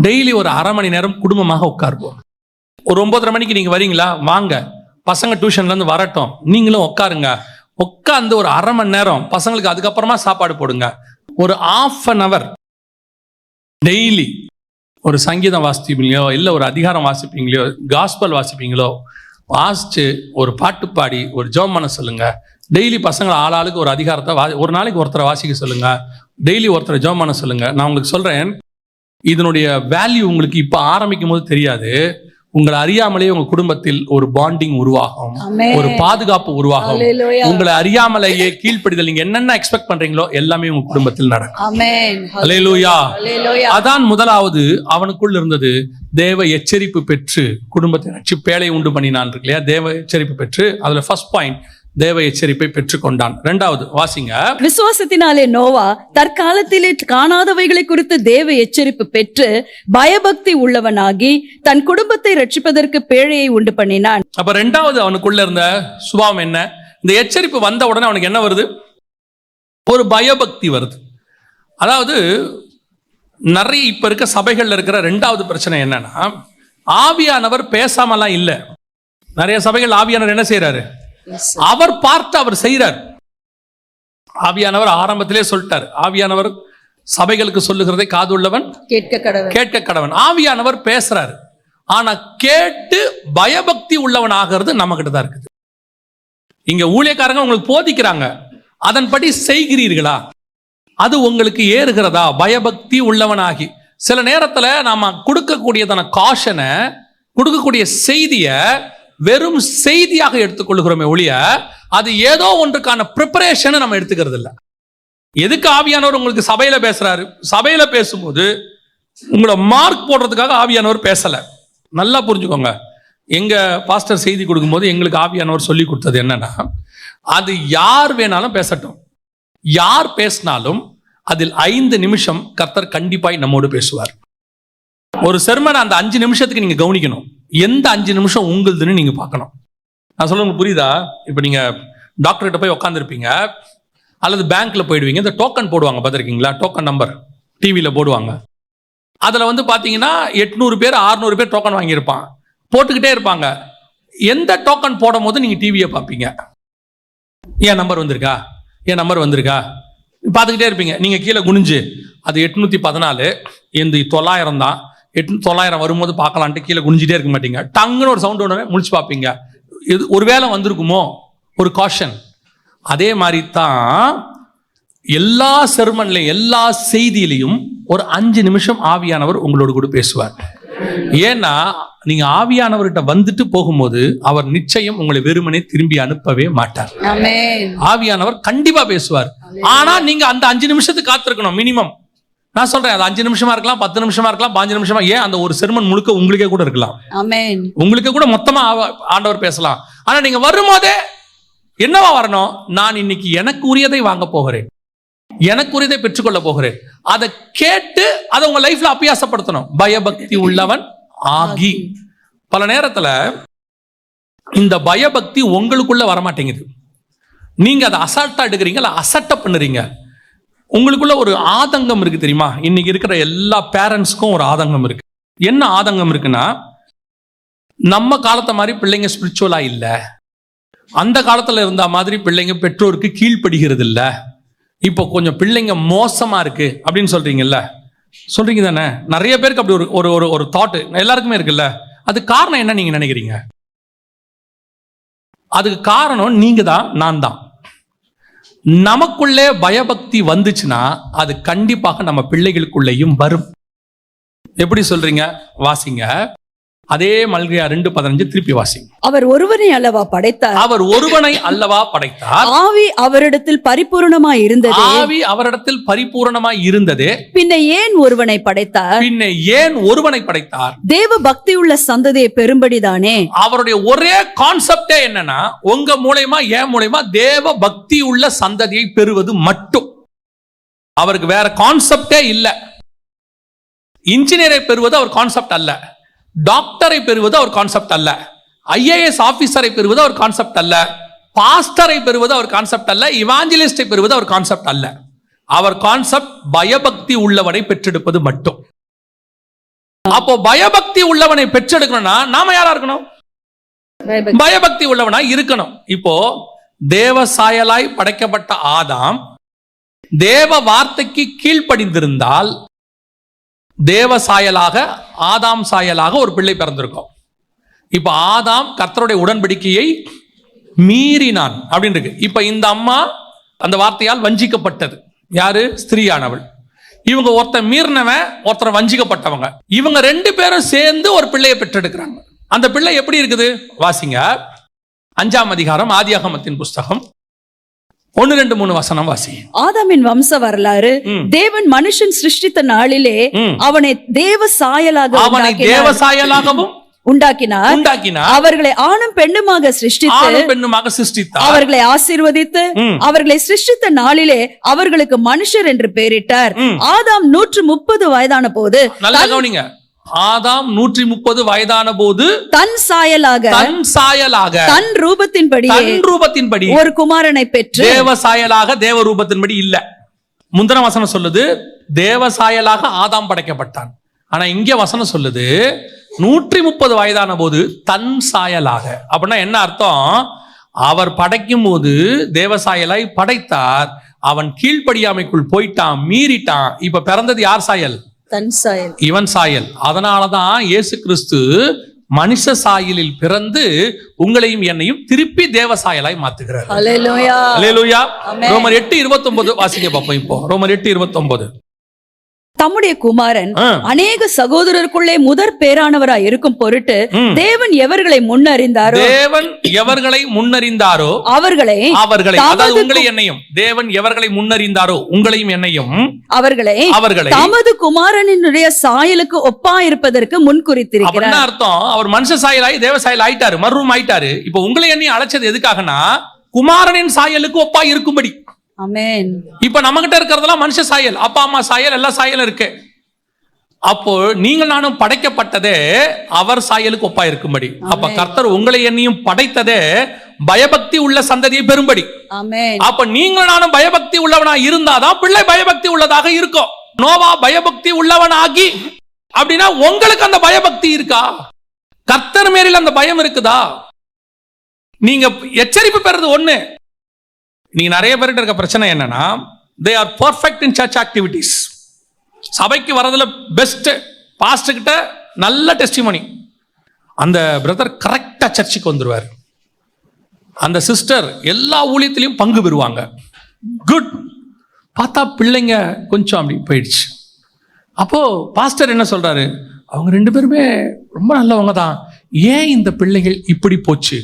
[SPEAKER 1] டெய்லி ஒரு அரை மணி நேரம் குடும்பமாக உட்காருவோம். ஒரு 9:30 மணிக்கு நீங்க வரீங்களா, வாங்க. பசங்க டியூஷன்ல இருந்து வரட்டும், நீங்களும் உட்காருங்க. உட்காந்து ஒரு அரை மணி நேரம் பசங்களுக்கு அதுக்கப்புறமா சாப்பாடு போடுங்க. ஒரு 1/2 hour டெய்லி ஒரு சங்கீதம் வாசிப்பீங்களோ, இல்லை ஒரு அதிகாரம் வாசிப்பீங்களோ, காஸ்பல் வாசிப்பீங்களோ, வாசிச்சு ஒரு பாட்டு பாடி ஒரு ஜெபம் பண்ண சொல்லுங்க. டெய்லி பசங்களை ஆளாளுக்கு ஒரு அதிகாரத்தை ஒரு நாளைக்கு ஒருத்தரை வாசிக்க சொல்லுங்க. டெய்லி ஒருத்தரை ஜெபம் பண்ண சொல்லுங்க. நான் உங்களுக்கு சொல்றேன், இதனுடைய வேல்யூ உங்களுக்கு இப்ப ஆரம்பிக்கும் போது தெரியாது. உங்களை அறியாமலேயே உங்க குடும்பத்தில் ஒரு பாண்டிங் உருவாகும், ஒரு பாதுகாப்பு உருவாகும். உங்களை அறியாமலேயே கீழ்ப்படிதல், நீங்க என்னென்ன எக்ஸ்பெக்ட் பண்றீங்களோ எல்லாமே உங்க குடும்பத்தில் நடக்கும். அல்லேலூயா. அதான் முதலாவது அவனுக்குள் இருந்தது. தேவ எச்சரிப்பு பெற்று குடும்பத்தை நச்சு பேழை உண்டு பண்ணினான் இருக்கு இல்லையா? தேவ எச்சரிப்பு பெற்று, அதுல ஃபர்ஸ்ட் பாயிண்ட் தேவ எச்சரிப்பை பெற்றுக்கொண்டான். இரண்டாவது வாசிங்க.
[SPEAKER 3] விசுவாசத்தினாலே நோவா தற்காலத்திலே காணாதவைகளை குறித்து தேவ எச்சரிப்பு பெற்று பயபக்தி உள்ளவனாகி தன் குடும்பத்தை ரட்சிப்பதற்கு பேழையை உண்டு பண்ணினான்.
[SPEAKER 1] அப்ப இரண்டாவது அவனுக்குள்ள இருந்த சுபாவம் என்ன? இந்த எச்சரிப்பு வந்த உடனே அவனுக்கு என்ன வருது? ஒரு பயபக்தி வருது. அதாவது நிறைய இப்ப இருக்க சபைகள்ல இருக்கிற இரண்டாவது பிரச்சனை என்னன்னா, ஆவியானவர் பேசாமலாம் இல்லை. நிறைய சபைகள் ஆவியானவர் என்ன செய்யறாரு? அவர் பார்த்து அவர் செய்கிறார். ஆவியானவர் ஆரம்பத்திலே சொல்லிட்டார். ஆவியானவர் சபைகளுக்கு சொல்லுகிறதை காதுள்ளவன் கேட்க கடவன். ஆவியானவர் பேசுறாரு. ஆனா கேட்டு பயபக்தி உள்ளவன் ஆகிறது நம்ம கிட்ட தான் இருக்குது. இங்க ஊழியக்காரங்க உங்களுக்கு போதிக்கிறாங்க, அதன்படி செய்கிறீர்களா? அது உங்களுக்கு ஏறுகிறதா? பயபக்தி உள்ளவனாகி சில நேரத்துல நாம கொடுக்கக்கூடியதான காஷனை, கொடுக்கக்கூடிய செய்திய வெறும் செய்தியாக எடுத்துக்கொள்கிறோமே ஒழிய அது ஏதோ ஒன்றுக்கான ப்ரிப்பரேஷன் நம்ம எடுத்துக்கிறது இல்லை. எதுக்கு ஆவியானவர் உங்களுக்கு சபையில பேசுறாரு? சபையில பேசும்போது உங்களை மார்க் போடுறதுக்காக ஆவியானவர் பேசல. நல்லா புரிஞ்சுக்கோங்க. எங்க பாஸ்டர் செய்தி கொடுக்கும்போது எங்களுக்கு ஆவியானவர் சொல்லி கொடுத்தது என்னன்னா, அது யார் வேணாலும் பேசட்டும், யார் பேசினாலும் அதில் 5 நிமிஷம் கர்த்தர் கண்டிப்பாய் நம்மோடு பேசுவார். ஒரு செர்மன் அந்த 5 நிமிஷத்துக்கு நீங்க கவனிக்கணும். எந்த 5 நிமிஷம் உங்களுதுன்னு நீங்க பார்க்கணும். நான் சொல்ல புரியுதா? இப்ப நீங்க டாக்டர்கிட்ட போய் உட்காந்துருப்பீங்க, அல்லது பேங்க்ல போயிடுவீங்க. இந்த டோக்கன் போடுவாங்க, பார்த்துருக்கீங்களா? டோக்கன் நம்பர் டிவியில போடுவாங்க. அதுல வந்து பாத்தீங்கன்னா 800 பேர் 600 பேர் டோக்கன் வாங்கியிருப்பான், போட்டுக்கிட்டே இருப்பாங்க. எந்த டோக்கன் போடும் போது நீங்க டிவியை பார்ப்பீங்க. என் நம்பர் வந்திருக்கா, என் நம்பர் வந்திருக்கா பார்த்துக்கிட்டே இருப்பீங்க. நீங்க கீழே குனிஞ்சு அது 814 எந்த 900 தான், 900 வரும்போது பார்க்கலான்ட்டு கீழே குனிஞ்சிட்டே இருக்க மாட்டீங்க. டங்குன்னு ஒரு சவுண்ட் ஒன்று முடிச்சு பார்ப்பீங்க. இது ஒரு வேளை வந்திருக்குமோ, ஒரு காஷன். அதே மாதிரி தான் எல்லா செர்மன்லையும் எல்லா செய்தியிலையும் ஒரு 5 நிமிஷம் ஆவியானவர் உங்களோடு கூட பேசுவார். ஏன்னா நீங்க ஆவியானவர்கிட்ட வந்துட்டு போகும்போது அவர் நிச்சயம் உங்களை வெறுமனே திரும்பி அனுப்பவே மாட்டார். ஆவியானவர் கண்டிப்பா பேசுவார். ஆனா நீங்க அந்த 5 நிமிஷத்துக்கு காத்திருக்கணும் மினிமம். நான் சொல்றேன், அது 5 நிமிஷமா இருக்கலாம், 10 நிமிஷமா இருக்கலாம், 5 நிமிஷமா, ஏன் அந்த ஒரு செர்மன் முழுக்க உங்களுக்கே கூட இருக்கலாம். உங்களுக்கு கூட மொத்தமா ஆண்டவர் பேசலாம். ஆனா நீங்க வரும்போதே என்னவா வரணும்? நான் இன்னைக்கு எனக்கு உரியதை வாங்க போகிறேன், எனக்கு உரியதை பெற்றுக்கொள்ள போகிறேன். அதை கேட்டு அதை உங்க லைஃப்ல அபியாசப்படுத்தணும். பயபக்தி உள்ளவன் ஆகி. பல நேரத்துல இந்த பயபக்தி உங்களுக்குள்ள வரமாட்டேங்குது. நீங்க அதை அசால்ட்டா எடுக்கிறீங்க, அசட்ட பண்ணுறீங்க. உங்களுக்குள்ள ஒரு ஆதங்கம் இருக்கு தெரியுமா? இன்னைக்கு இருக்கிற எல்லா பேரண்ட்ஸ்க்கும் ஒரு ஆதங்கம் இருக்கு. என்ன ஆதங்கம் இருக்குன்னா, நம்ம காலத்தை மாதிரி பிள்ளைங்க ஸ்பிரிச்சுவலா இல்ல, அந்த காலத்துல இருந்த மாதிரி பிள்ளைங்க பெற்றோருக்கு கீழ்ப்படுகிறது இல்ல, இப்போ கொஞ்சம் பிள்ளைங்க மோசமா இருக்கு அப்படின்னு சொல்றீங்கல்ல, சொல்றீங்க தானே? நிறைய பேருக்கு அப்படி ஒரு ஒரு ஒரு தாட் எல்லாருக்குமே இருக்குல்ல. அது காரணம் என்ன நீங்க நினைக்கிறீங்க? அதுக்கு காரணம் நீங்க தான், நான் தான். நமக்குள்ளே பயபக்தி வந்துச்சுன்னா அது கண்டிப்பாக நம்ம பிள்ளைகளுக்குள்ளேயும் வரும். எப்படி சொல்றீங்க? வாசிங்க. அதே மல்கியா 2:15 திருப்பி வாசிங்க.
[SPEAKER 3] அவர் ஒருவனை அல்லவா படைத்தார்,
[SPEAKER 1] அவர் ஒருவனை அல்லவா படைத்தார்,
[SPEAKER 3] ஆவி அவரிடத்தில் பரிபூரணமாய் இருந்தது,
[SPEAKER 1] ஆவி அவரிடத்தில் பரிபூரணமாய் இருந்தது,
[SPEAKER 3] பின்ன ஏன் ஒருவனை படைத்தார்,
[SPEAKER 1] பின்ன ஏன் ஒருவனை படைத்தார்?
[SPEAKER 3] தேவ பக்தி உள்ள சந்ததியை பெரும்படிதானே.
[SPEAKER 1] அவருடைய ஒரே கான்செப்டே என்னன்னா, உங்க மூலமா என் மூலமா தேவ பக்தி உள்ள சந்ததியை பெறுவது மட்டும். அவருக்கு வேற கான்செப்டே இல்ல. இன்ஜினியரை பெறுவது அவர் கான்செப்ட் அல்ல, டாக்டரை பெறுவது அவர் கான்செப்ட் அல்ல, IAS ஆபீசரை பெறுவது அவர் கான்செப்ட் அல்ல, பாஸ்டரை பெறுவது அவர் கான்செப்ட் அல்ல, இவாஞ்சலிஸ்டை பெறுவது அவர் கான்செப்ட் அல்ல. அவர் கான்செப்ட் பயபக்தி உள்ளவனை பெற்றெடுப்பது மட்டும். அப்போ பயபக்தி உள்ளவனை பெற்றெடுக்கணும்னா நாம யாரா இருக்கணும்? பயபக்தி உள்ளவனா இருக்கணும். இப்போ தேவ சாயலாய் படைக்கப்பட்ட ஆதாம் தேவ வார்த்தைக்கு கீழ்ப்படிந்திருந்தால் தேவ சாயலாக, ஆதாம் சாயலாக ஒரு பிள்ளை பிறந்திருக்கும். இப்ப ஆதாம் கர்த்தருடைய உடன்படிக்கையை மீறினான் அப்படின்னு இருக்கு. இப்ப இந்த அம்மா அந்த வார்த்தையால் வஞ்சிக்கப்பட்டது. யாரு? ஸ்திரீயானவள். இவங்க ஒருத்தர் மீறினவன், ஒருத்தர் வஞ்சிக்கப்பட்டவங்க. இவங்க 2 பேரும் சேர்ந்து ஒரு பிள்ளையை பெற்றெடுக்கிறாங்க. அந்த பிள்ளை எப்படி இருக்குது? வாசிங்க. 5ஆம் அதிகாரம் ஆதியாகமத்தின் புஸ்தகம் 1, 2, 3 வசனம் வாசி.
[SPEAKER 3] ஆதாமின் வம்ச வரலாறு. தேவன் மனுஷன் சிருஷ்டித்த நாளிலே அவனை தேவ சாயலாகவும் உண்டாக்கினார். அவர்களை ஆணும் பெண்ணுமாக சிருஷ்டித்தார். அவர்களை ஆசீர்வதித்து அவர்களை சிருஷ்டித்த நாளிலே அவர்களுக்கு மனுஷர் என்று பெயரிட்டார். ஆதாம் 130 வயதான போது,
[SPEAKER 1] நல்லா கவனிங்க, ஆதாம் 130 வயதான போது
[SPEAKER 3] தன் சாயலாக
[SPEAKER 1] தன் ரூபத்தின்படி
[SPEAKER 3] ஒரு குமாரனை பெற்று,
[SPEAKER 1] தேவ சாயலாக தேவ ரூபத்தின்படி இல்ல. முந்தின வசனம் சொல்லுது தேவ சாயலாக ஆதாம் படைக்கப்பட்டான். ஆனா இங்க வசனம் சொல்லுது 130 வயதான போது தன் சாயலாக. அப்படின்னா என்ன அர்த்தம்? அவர் படைக்கும் போது தேவ சாயலாய் படைத்தார். அவன் கீழ்ப்படியாமைக்குள் போயிட்டான், மீறிட்டான். இப்ப பிறந்தது யார் சாயல்?
[SPEAKER 3] தன் சாயல்,
[SPEAKER 1] இவன் சாயல். அதனாலதான் இயேசு கிறிஸ்து மனுஷ சாயலில் பிறந்து உங்களையும் என்னையும் திருப்பி தேவ சாயலாய் மாத்துகிறார்.
[SPEAKER 3] அல்லேலூயா,
[SPEAKER 1] அல்லேலூயா. ரோமர் 8:29 வாசிக்க பார்ப்போம். இப்போ ரோமர் 8:29.
[SPEAKER 3] தம்முடைய குமாரன் அநேக சகோதரருக்குள்ளே முதற் பேரானவராய் இருக்கும் பொருட்டு தேவன் எவர்களை முன்னறிந்தாரோ அவர்களை
[SPEAKER 1] அதாவது உங்களை என்னையும், தேவன் எவர்களை முன்னறிந்தாரோ உங்களையும் என்னையும் அவர்களை
[SPEAKER 3] தமது குமாரனுடைய சாயலுக்கு ஒப்பா இருப்பதற்கு முன் குறித்திருக்கிறார்.
[SPEAKER 1] அர்த்தம், அவர் மனுஷ சாயலாய் தேவ சாயல் ஆயிட்டாரு, மறுரூபம் ஆயிட்டாரு. இப்ப உங்களை என்னையும் அழைச்சது எதுக்காகனா குமாரனின் சாயலுக்கு ஒப்பா இருக்கும்படி.
[SPEAKER 3] ஆமென்.
[SPEAKER 1] இப்ப நம்ம கிட்ட இருக்கிறதெல்லாம் மனுஷ சாயல், அப்பா அம்மா சாயல், எல்லா சாயலும் இருக்கு. அப்போ நீங்கள் நானும் படைக்கப்பட்டதே அவர் சாயலுக்கு ஒப்பா இருக்கும்படி. அப்ப கர்த்தர் உங்களை என்னையும் படைத்ததே பயபக்தி உள்ள சந்ததியை பெறும்படி. அப்ப நீங்கள் நானும் பயபக்தி உள்ளவனா இருந்தாதான் பிள்ளை பயபக்தி உள்ளதாக இருக்கும். நோவா பயபக்தி உள்ளவனாகி அப்படின்னா உங்களுக்கு அந்த பயபக்தி இருக்கா? கர்த்தர் மேலில் அந்த பயம் இருக்குதா? நீங்க எச்சரிப்பு பெறது ஒண்ணு. நீங்க நிறைய பேர்கிட்ட இருக்க பிரச்சனை என்னன்னா, they are perfect in church activities. சபைக்கு வரதுல பெஸ்ட், பாஸ்டர் கிட்ட நல்ல டெஸ்டிமோனி. அந்த பிரதர் கரெக்டா சர்ச்சுக்கு வந்துருவார், அந்த சிஸ்டர் எல்லா ஊழியத்திலையும் பங்கு பெறுவாங்க. குட். பார்த்தா பிள்ளைங்க கொஞ்சம் அப்படி போயிடுச்சு. அப்போ பாஸ்டர் என்ன சொல்றாரு? அவங்க 2 பேருமே ரொம்ப நல்லவங்க தான், ஏன் இந்த பிள்ளைகள் இப்படி போச்சு?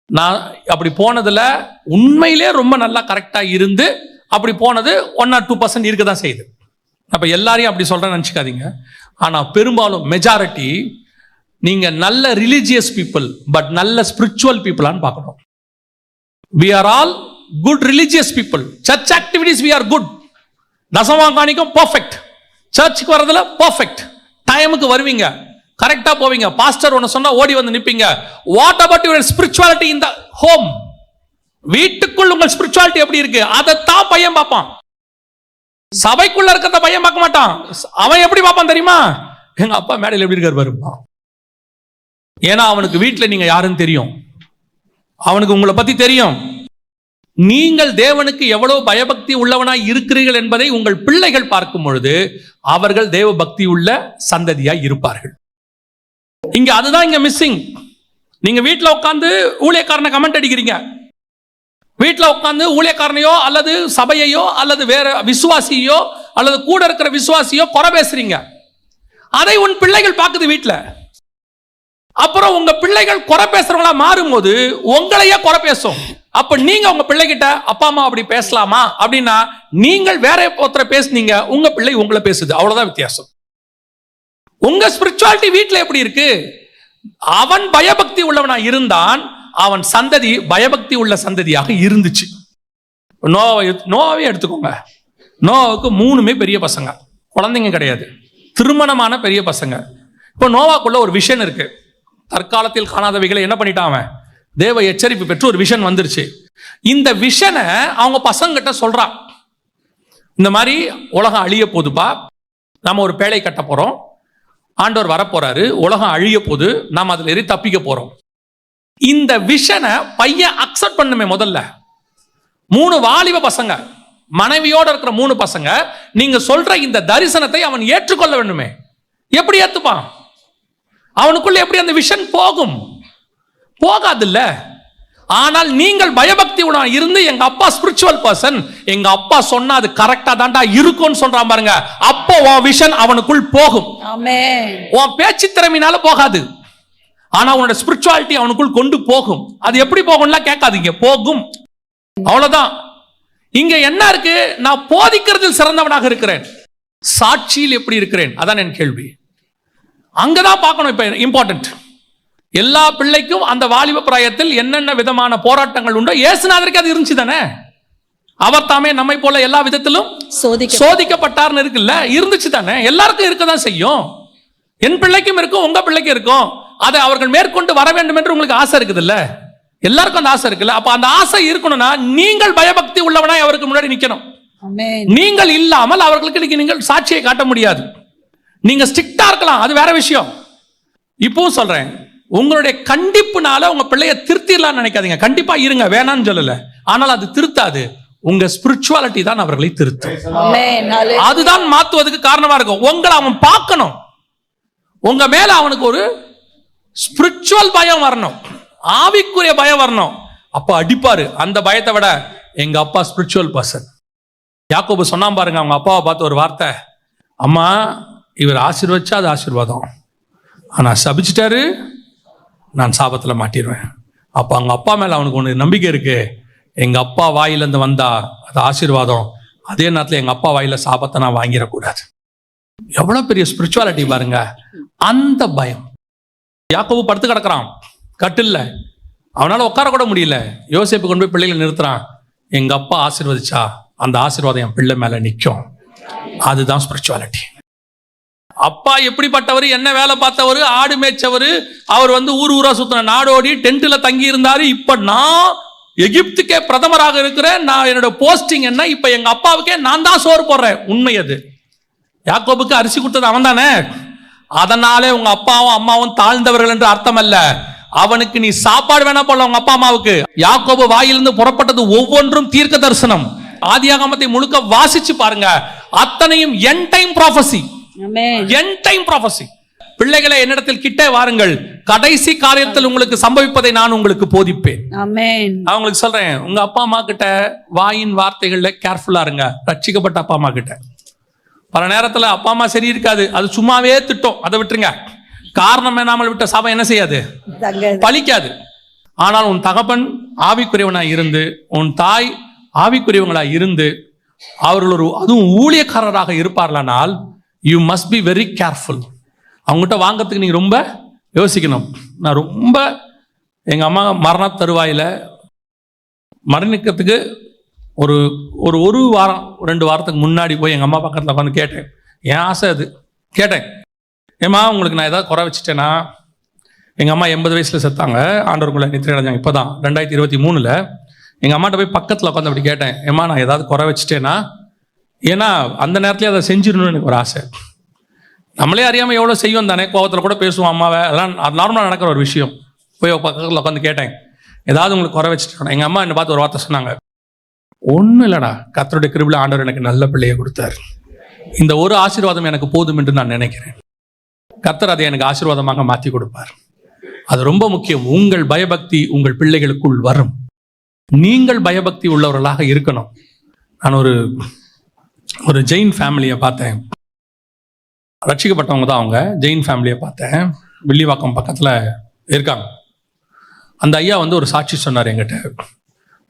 [SPEAKER 1] நான் அப்படி போனதுல உண்மையிலே ரொம்ப நல்லா கரெக்டா இருந்து அப்படி போனது 1 or 2% இருக்க தான் செய்யுது. அப்ப எல்லாரையும் அப்படி சொல்றேன்னு நினைச்சுக்காதீங்க. ஆனா பெரும்பாலும் மெஜாரிட்டி நீங்க நல்ல ரிலிஜியஸ் பீப்புள் பட் நல்ல ஸ்பிரிச்சுவல் பீப்புளான்னு பார்க்கணும். we are all good religious people. church activities we are good. தசம காணிக்கும் பர்ஃபெக்ட், சர்ச்சுக்கு வரதுல பர்ஃபெக்ட், டைமுக்கு வருவீங்க, கரெக்டா போவீங்க, பாஸ்டர் ஒன்னு சொன்னா ஓடி வந்து நிப்பீங்க. What about your spirituality in the home? வீட்டுக்குள் உங்கள் ஸ்பிரிச்சுவாலிட்டி எப்படி இருக்கு? அதைத்தான் பையன் பார்ப்பான். சபைக்குள்ள இருக்கிறத பையன் பார்க்க மாட்டான். அவன் எப்படி பார்ப்பான் தெரியுமா? எங்க அப்பா மேடையில் எப்படி இருக்காரு பாருப்பா. ஏன்னா அவனுக்கு வீட்டுல நீங்க யாருன்னு தெரியும், அவனுக்கு உங்களை பத்தி தெரியும். நீங்கள் தேவனுக்கு எவ்வளவு பயபக்தி உள்ளவனாய் இருக்கிறீர்கள் என்பதை உங்கள் பிள்ளைகள் பார்க்கும் பொழுது அவர்கள் தேவ பக்தி உள்ள சந்ததியாய் இருப்பார்கள். இங்க அதுதான் இங்க மிஸ்ஸிங். நீங்க வீட்டுல உட்கார்ந்து ஊழியக்காரனை கமெண்ட் அடிக்கிறீங்க, வீட்டுல உட்கார்ந்து ஊழியக்காரனையோ அல்லது சபையையோ அல்லது வேற விசுவாசியோ அல்லது கூட இருக்கிற விசுவாசியோ குறை பேசுறீங்க.
[SPEAKER 2] அதை உன் பிள்ளைகள் பார்க்குது வீட்டுல. அப்புறம் உங்க பிள்ளைகள் குறை பேசுறவங்களா மாறும்போது உங்களையே குறை பேசும். அப்ப நீங்க உங்க பிள்ளைகிட்ட அப்பா அம்மா அப்படி பேசலாமா அப்படின்னா, நீங்கள் வேற ஒருத்தரை பேசுனீங்க, உங்க பிள்ளை உங்களை பேசுது, அவ்வளவுதான் வித்தியாசம். உங்க ஸ்பிரிச்சுவாலிட்டி வீட்டுல எப்படி இருக்கு? அவன் பயபக்தி உள்ளவனா இருந்தான், அவன் சந்ததி பயபக்தி உள்ள சந்ததியாக இருந்துச்சு. நோவாவே எடுத்துக்கோங்க. நோவாவுக்கு 3 பெரிய பசங்க, குழந்தைங்க கிடையாது, திருமணமான பெரிய பசங்க. இப்போ நோவாக்குள்ள ஒரு விஷன் இருக்கு. தற்காலத்தில் காணாதவைகளை என்ன பண்ணிட்டான் அவன்? தேவ எச்சரிப்பு பெற்று ஒரு விஷன் வந்துருச்சு. இந்த விஷனை அவங்க பசங்கிட்ட சொல்றான். இந்த மாதிரி உலகம் அழிய போதுப்பா, நம்ம ஒரு பேழை கட்ட போறோம், ஆண்டவர் வரப்போறாரு, உலகம் அழிய போது, நாம் அதுல ஏறி தப்பிக்க போறோம். இந்த விஷனை பையன் அக்செப்ட் பண்ணுமே. முதல்ல 3 வாலிப பசங்க, மனைவியோட இருக்கிற 3 பசங்க, நீங்க சொல்ற இந்த தரிசனத்தை அவன் ஏற்றுக்கொள்ள வேண்டுமே. எப்படி ஏத்துப்பான்? அவனுக்குள்ள எப்படி அந்த விஷன் போகும்? போகாது இல்ல. ஆனால் நீங்கள் பயபக்தி உடன் இருந்து, எங்க அப்பா ஸ்பிரிச்சுவல் பர்சன், எங்க அப்பா சொன்னா அது கரெக்டா தான்டா இருக்கும்னு சொல்றான் பாருங்க, அப்போ உன் விஷன் அவனுக்குள் போகும்.
[SPEAKER 3] ஆமென்.
[SPEAKER 2] உன் பேச்சு திறமையினால போகாது, ஆனா உன்னோட ஸ்பிரிச்சுவாலிட்டி அவனுக்குள் கொண்டு போகும். அது எப்படி போகும்லாம் கேட்காதீங்க, போகும், அவ்வளவுதான். இங்க என்ன இருக்கு? நான் போதிக்கிறதில் சிறந்தவனாக இருக்கிறேன், சாட்சியில் எப்படி இருக்கிறேன், அதான் என் கேள்வி. அங்கதான் பார்க்கணும். இப்ப இம்பார்ட்டன்ட், எல்லா பிள்ளைக்கும் அந்த வாலிப பிராயத்தில் என்னென்ன விதமான போராட்டங்கள் உண்டோ, இயேசுநாதருக்கு அது இருந்துச்சு தானே. அவர் தாமே நம்மை போல எல்லா விதத்திலும் சோதிக்கப்பட்டார்னு இருக்குல்ல, இருந்துச்சு தானே. எல்லாருக்கும் இருக்கதான் செய்யும். என் பிள்ளைக்கும் இருக்கும், உங்க பிள்ளைக்கும் இருக்கும். அதை அவர்கள் மேற்கொண்டு வர வேண்டும் என்று உங்களுக்கு ஆசை இருக்குது இல்ல? எல்லாருக்கும் அந்த ஆசை இருக்குல்ல. அப்ப அந்த ஆசை இருக்கணும்னா நீங்கள் பயபக்தி உள்ளவனாய் அவருக்கு முன்னாடி நிக்கணும். நீங்கள் இல்லாமல் அவர்களுக்கு நீங்கள் சாட்சியை காட்ட முடியாது. நீங்க ஸ்ட்ரிக்டா இருக்கலாம், அது வேற விஷயம். இப்பவும் சொல்றேன், உங்களுடைய கண்டிப்புனால உங்க பிள்ளைய திருத்திடலாம்னு நினைக்காதீங்க. கண்டிப்பா இருங்க, வேணான்னு சொல்லல, ஆனால் அது திருத்தாது. உங்க ஸ்பிரிச்சுவாலிட்டி தான் அவர்களை திருத்தும். அதுதான் மாத்துவதற்கு காரணமா இருக்கும். உங்களை அவன் பார்க்கணும், உங்க மேல அவனுக்கு ஒரு ஸ்பிரிச்சுவல் பயம் வரணும், ஆவிக்குரிய பயம் வரணும். அப்ப அடிப்பாரு. அந்த பயத்தை விட எங்க அப்பா ஸ்பிரிச்சுவல் பர்சன். யாக்கோபு சொன்னா பாருங்க, அவங்க அப்பாவை பார்த்து ஒரு வார்த்தை, அம்மா இவர் ஆசீர்வச்சா அது ஆசீர்வாதம், ஆனா சபிச்சிட்டாரு நான் சாபத்துல மாட்டிடுவேன். அப்ப அவங்க அப்பா மேல அவனுக்கு ஒன்று நம்பிக்கை இருக்கு, எங்க அப்பா வாயிலிருந்து வந்தா அது ஆசீர்வாதம், அதே நேரத்தில் எங்க அப்பா வாயில சாபத்தை நான் வாங்கிடக்கூடாது. எவ்வளவு பெரிய ஸ்பிரிச்சுவாலிட்டி பாருங்க, அந்த பயம். யாக்கோபு படுத்து கிடக்குறான் கட்டில்ல, அவனால உட்கார கூட முடியல. யோசேப்பு கொண்டு போய் பிள்ளைகளை நிறுத்துறான். எங்க அப்பா ஆசீர்வதிச்சா அந்த ஆசீர்வாதம் என் பிள்ளை மேல நிற்கும். அதுதான் ஸ்பிரிச்சுவாலிட்டி. அப்பா எப்படிப்பட்டவர், என்ன வேலை பார்த்தவர், ஆடு மேய்ச்சவர், அவர் ஊர் ஊரா சுத்தின, நாடோடி டென்ட்ல தங்கி இருந்தாரு. இப்ப நான் எகிப்துக்கே பிரதமராக இருக்கிறேன், நான் என்னோட போஸ்டிங் என்ன, இப்ப எங்க அப்பாவுக்கே நான் தான் சோறு போடுறேன். உண்மை அது. யாக்கோபுக்கு அரிசி கொடுத்தது அவன் தானே. அதனாலே உங்க அப்பாவும் அம்மாவும் தாழ்ந்தவர்கள் என்று அர்த்தம் அல்ல. அவனுக்கு நீ சாப்பாடு வேணா போல உங்க அப்பா அம்மாவுக்கு. யாக்கோபு வாயிலிருந்து புறப்பட்டது ஒவ்வொன்றும் தீர்க்க தரிசனம். ஆதியாகமத்தை முழுக்க வாசிச்சு பாருங்க, அத்தனையும் end time prophecy. End time prophecy. பிள்ளைகளை என்னிடத்தில் கிட்டே வாருங்கள், கடைசி காரியத்தில் உங்களுக்கு சம்பவிப்பதை நான் உங்களுக்கு போதிப்பேன். அவங்களுக்கு சொல்றேன், உங்க அப்பா அம்மா கிட்ட வாயின் வார்த்தைகள்ல கேர்ஃபுல்லா இருங்க. ரட்சிக்கப்பட்ட அப்பா அம்மா கிட்ட பல நேரத்துல அப்பா அம்மா சரி இருக்காது, அது சும்மாவே திட்டம், அதை விட்டுருங்க. காரணம் என்னாமல் விட்ட சாபம் என்ன செய்யாது, பலிக்காது. ஆனால் உன் தகப்பன் ஆவிக்குரியவனாய் இருந்து, உன் தாய் ஆவிக்குரியவங்களாய் இருந்து, அவர்கள் அதுவும் ஊழியக்காரராக இருப்பார்களானால் you must be very careful. அவங்ககிட்ட வாங்கிறதுக்கு நீங்க ரொம்ப யோசிக்கணும். நான் ரொம்ப எங்க அம்மா மரண தருவாயில மரணிக்கிறதுக்கு ஒரு வாரம் 2 வாரத்துக்கு முன்னாடி போய் எங்க அம்மா பக்கத்தில் உட்காந்து கேட்டேன். என் ஆசை அது. கேட்டேன், ஏம்மா உங்களுக்கு நான் ஏதாவது குறை வச்சுட்டேன்னா? எங்க அம்மா 80 வயசுல செத்தாங்க, ஆண்டவருக்குள்ள நித்திரை அடைஞ்சாங்க. இப்போதான் 2023 எங்க அம்மாட்ட போய் பக்கத்தில் உட்காந்து அப்படி கேட்டேன், ஏம்மா நான் ஏதாவது குறை வச்சுட்டேன்னா? ஏன்னா அந்த நேரத்துலேயே அதை செஞ்சிடணும்னு எனக்கு ஒரு ஆசை. நம்மளே அறியாமல் எவ்வளோ செய்வோம் தானே, கோபத்தில் கூட பேசுவோம் அம்மாவை, அதெல்லாம் அது நார்மலாக நடக்கிற ஒரு விஷயம். போய் பக்கத்தில் உட்காந்து கேட்டேன், ஏதாவது உங்களுக்கு குறை வச்சுட்டேன்? எங்கள் அம்மா என்னை பார்த்து ஒரு வார்த்தை சொன்னாங்க, ஒன்றும் இல்லைடா, கர்த்தருடைய கிருபையில ஆண்டவர் எனக்கு நல்ல பிள்ளையை கொடுத்தார், இந்த ஒரு ஆசீர்வாதம் எனக்கு போதும் என்று நான் நினைக்கிறேன். கர்த்தர் அதை எனக்கு ஆசீர்வாதமாக மாற்றி கொடுப்பார். அது ரொம்ப முக்கியம். உங்கள் பயபக்தி உங்கள் பிள்ளைகளுக்குள் வரும். நீங்கள் பயபக்தி உள்ளவர்களாக இருக்கணும். நான் ஒரு ஜெயின் ஃபேமிலியை பார்த்தேன்.
[SPEAKER 1] ரட்சிக்கப்பட்டவங்க தான் அவங்க. ஜெயின் ஃபேமிலியை பார்த்தேன், வில்லிவாக்கம் பக்கத்தில் இருக்காங்க. அந்த ஐயா ஒரு சாட்சி சொன்னார் என்கிட்ட.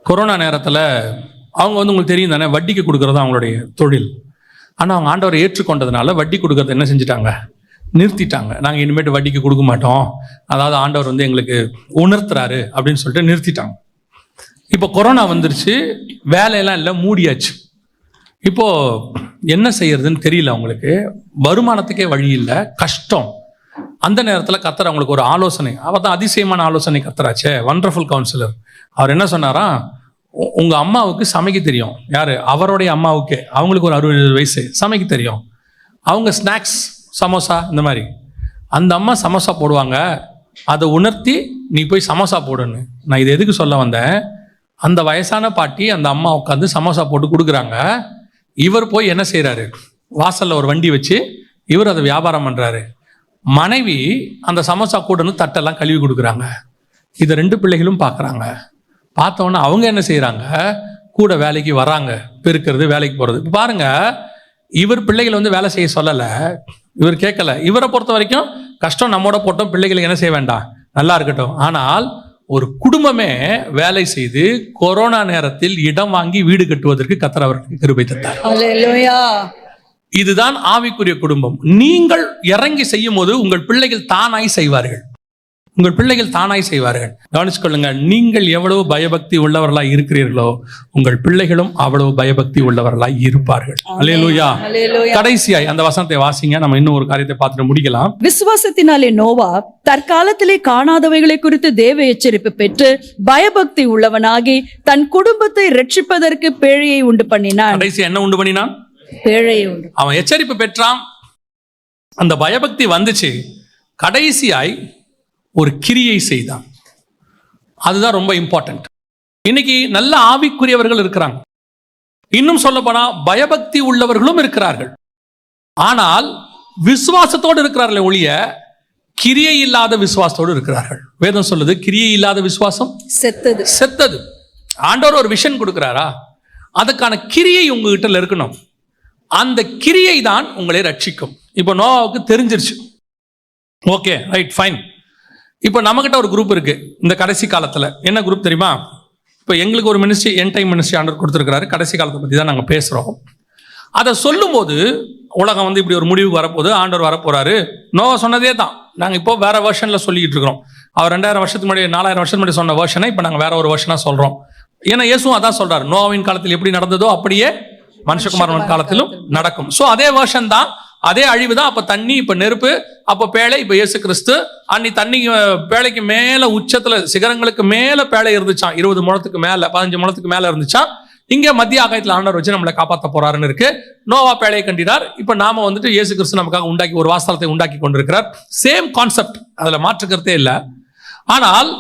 [SPEAKER 1] கொரோனா நேரத்தில் அவங்க உங்களுக்கு தெரியும் தானே, வட்டிக்கு கொடுக்குறது அவங்களுடைய தொழில். ஆனால் அவங்க ஆண்டவரை ஏற்றுக்கொண்டதுனால வட்டி கொடுக்கறத என்ன செஞ்சுட்டாங்க, நிறுத்திட்டாங்க. நாங்கள் இனிமேட்டு வட்டிக்கு கொடுக்க மாட்டோம், அதாவது ஆண்டவர் எங்களுக்கு உணர்த்துறாரு அப்படின்னு சொல்லிட்டு நிறுத்திட்டாங்க. இப்போ கொரோனா வந்துருச்சு, வேலையெல்லாம் இல்லை, மூடியாச்சு. இப்போ என்ன செய்யறதுன்னு தெரியல அவங்களுக்கு, வருமானத்துக்கே வழி இல்லை, கஷ்டம். அந்த நேரத்தில் கர்த்தர் அவங்களுக்கு ஒரு ஆலோசனை, அவர் தான் அதிசயமான ஆலோசனை கர்த்தராச்சே, வண்டர்ஃபுல் கவுன்சிலர். அவர் என்ன சொன்னாரா, உங்க அம்மாவுக்கு சமைக்க தெரியும். யாரு? அவருடைய அம்மாவுக்கு. அவங்களுக்கு ஒரு 60 வயசு, சமைக்க தெரியும். அவங்க ஸ்நாக்ஸ், சமோசா இந்த மாதிரி, அந்த அம்மா சமோசா போடுவாங்க, அதை உணர்த்தி நீ போய் சமோசா போடுன்னு. நான் இது எதுக்கு சொல்ல வந்தேன், அந்த வயசான பாட்டி அந்த அம்மா உட்காந்து சமோசா போட்டு கொடுக்குறாங்க. இவர் போய் என்ன செய்யறாரு, வாசல்ல ஒரு வண்டி வச்சு இவர் அதை வியாபாரம் பண்றாரு. மனைவி அந்த சமோசா கூடன்னு தட்டெல்லாம் கழுவி கொடுக்குறாங்க. இதை 2 பிள்ளைகளும் பார்க்குறாங்க. பார்த்தோன்னே அவங்க என்ன செய்யறாங்க, கூட வேலைக்கு வராங்க, பெருக்கிறது, வேலைக்கு போறது. இப்போ பாருங்க, இவர் பிள்ளைகள் வேலை செய்ய சொல்லலை, இவர் கேட்கல. இவரை பொறுத்த வரைக்கும் கஷ்டம் நம்மோட போட்டோம், பிள்ளைகளுக்கு என்ன செய்ய வேண்டாம், நல்லா இருக்கட்டும். ஆனால் ஒரு குடும்பமே வேலை செய்து கொரோனா நேரத்தில் இடம் வாங்கி வீடு கட்டுவதற்கு கர்த்தர் அவர்களுக்கு கிருபை தந்தார்.
[SPEAKER 3] ஹல்லேலூயா.
[SPEAKER 1] இதுதான் ஆவிக்குரிய குடும்பம். நீங்கள் இறங்கி செய்யும் போது உங்கள் பிள்ளைகள் தானாய் செய்வார்கள். உங்கள் பிள்ளைகள் தானாய் செய்வார்கள். கவனிச்சுக்கொள்ளுங்க, நீங்கள் எவ்வளவு பயபக்தி உள்ளவர்களாய் இருக்கிறீர்களோ உங்கள் பிள்ளைகளும் அவ்வளவு பயபக்தி உள்ளவர்களாய் இருப்பார்கள். அல்லேலூயா. கடைசியாய் அந்த வசனத்தை வாசிங்க, நம்ம இன்னும் ஒரு காரியத்தை பார்த்துட்டு முடிக்கலாம்.
[SPEAKER 3] விசுவாசத்தினாலே நோவா தற்காலத்திலே காணாதவைகளை குறித்து தேவ எச்சரிப்பு பெற்று பயபக்தி உள்ளவனாகி தன் குடும்பத்தை ரட்சிப்பதற்கு பேழையை உண்டு பண்ணினான்.
[SPEAKER 1] கடைசியா என்ன உண்டு பண்ணினான்?
[SPEAKER 3] பேழையை உண்டு.
[SPEAKER 1] அவன் எச்சரிப்பு பெற்றான், அந்த பயபக்தி வந்துச்சு. கடைசியாய் ஒரு கிரியை செய்தான். அதுதான் ரொம்ப இம்பார்ட்டன்ட். இன்னைக்கு நல்ல ஆவிக்குரியவர்கள் இருக்கிறாங்க, இன்னும் சொல்ல போனா பயபக்தி உள்ளவர்களும் இருக்கிறார்கள். ஆனால் விசுவாசத்தோடு இருக்கிறார்கள் ஒழிய கிரியை இல்லாத விசுவாசத்தோடு இருக்கிறார்கள். வேதம் சொல்லுது, கிரியை இல்லாத விசுவாசம்
[SPEAKER 3] செத்தது.
[SPEAKER 1] செத்தது. ஆண்டவர் ஒரு விஷன் கொடுக்கிறாரா, அதுக்கான கிரியை உங்ககிட்ட இருக்கணும். அந்த கிரியை தான் உங்களை ரட்சிக்கும். இப்போ நோவாவுக்கு தெரிஞ்சிருச்சு, ஓகே ரைட் ஃபைன். இப்போ நம்மகிட்ட ஒரு குரூப் இருக்கு இந்த கடைசி காலத்தில். என்ன குரூப் தெரியுமா? இப்போ எங்களுக்கு ஒரு மினிஸ்ட்ரி, என் டைம் மினிஸ்ட்ரி ஆண்டவர் கொடுத்துருக்கிறாரு. கடைசி காலத்தை பற்றி தான் நாங்கள் பேசுகிறோம். அதை சொல்லும்போது உலகம் இப்படி ஒரு முடிவுக்கு வரப்போகுது, ஆண்டவர் வரப்போறாரு. நோவா சொன்னதே தான் நாங்கள் இப்போ வேற வெர்ஷனில் சொல்லிக்கிட்டு இருக்கிறோம். அவர் 2000 வருஷத்துக்கு முன்னாடி, 4000 வருஷத்துக்கு முன்னாடி சொன்ன வெர்ஷனை இப்போ நாங்கள் வேற ஒரு வெர்ஷனாக சொல்கிறோம். ஏன்னா இயேசுவும் அதான் சொல்றாரு, நோவாவின் காலத்தில் எப்படி நடந்ததோ அப்படியே மனுஷகுமாரன் காலத்திலும் நடக்கும். ஸோ அதே வெர்ஷன் தான், அதே அழிவு தான். அப்ப தண்ணி, இப்ப நெருப்பு, அப்ப பேழை, இப்ப இயேசு கிறிஸ்து. அன்னி தண்ணி பேழைக்கு மேல உச்சத்துல சிகரங்களுக்கு மேல பேழை இருந்துச்சான், 20 முழத்துக்கு மேல, 15 முழத்துக்கு மேல இருந்துச்சான். இங்க மத்திய ஆகாயத்தில் ஆண்டவர் வச்சு நம்மளை காப்பாற்ற போறாருன்னு இருக்கு. நோவா பேழையை கண்டினார். இப்ப நாம இயேசு கிறிஸ்து நமக்காக உண்டாக்கி ஒரு வாசலத்தை உண்டாக்கி கொண்டிருக்கிறார். சேம் கான்செப்ட், அதுல மாற்றுக்கிறதே இல்லை. ஆனால்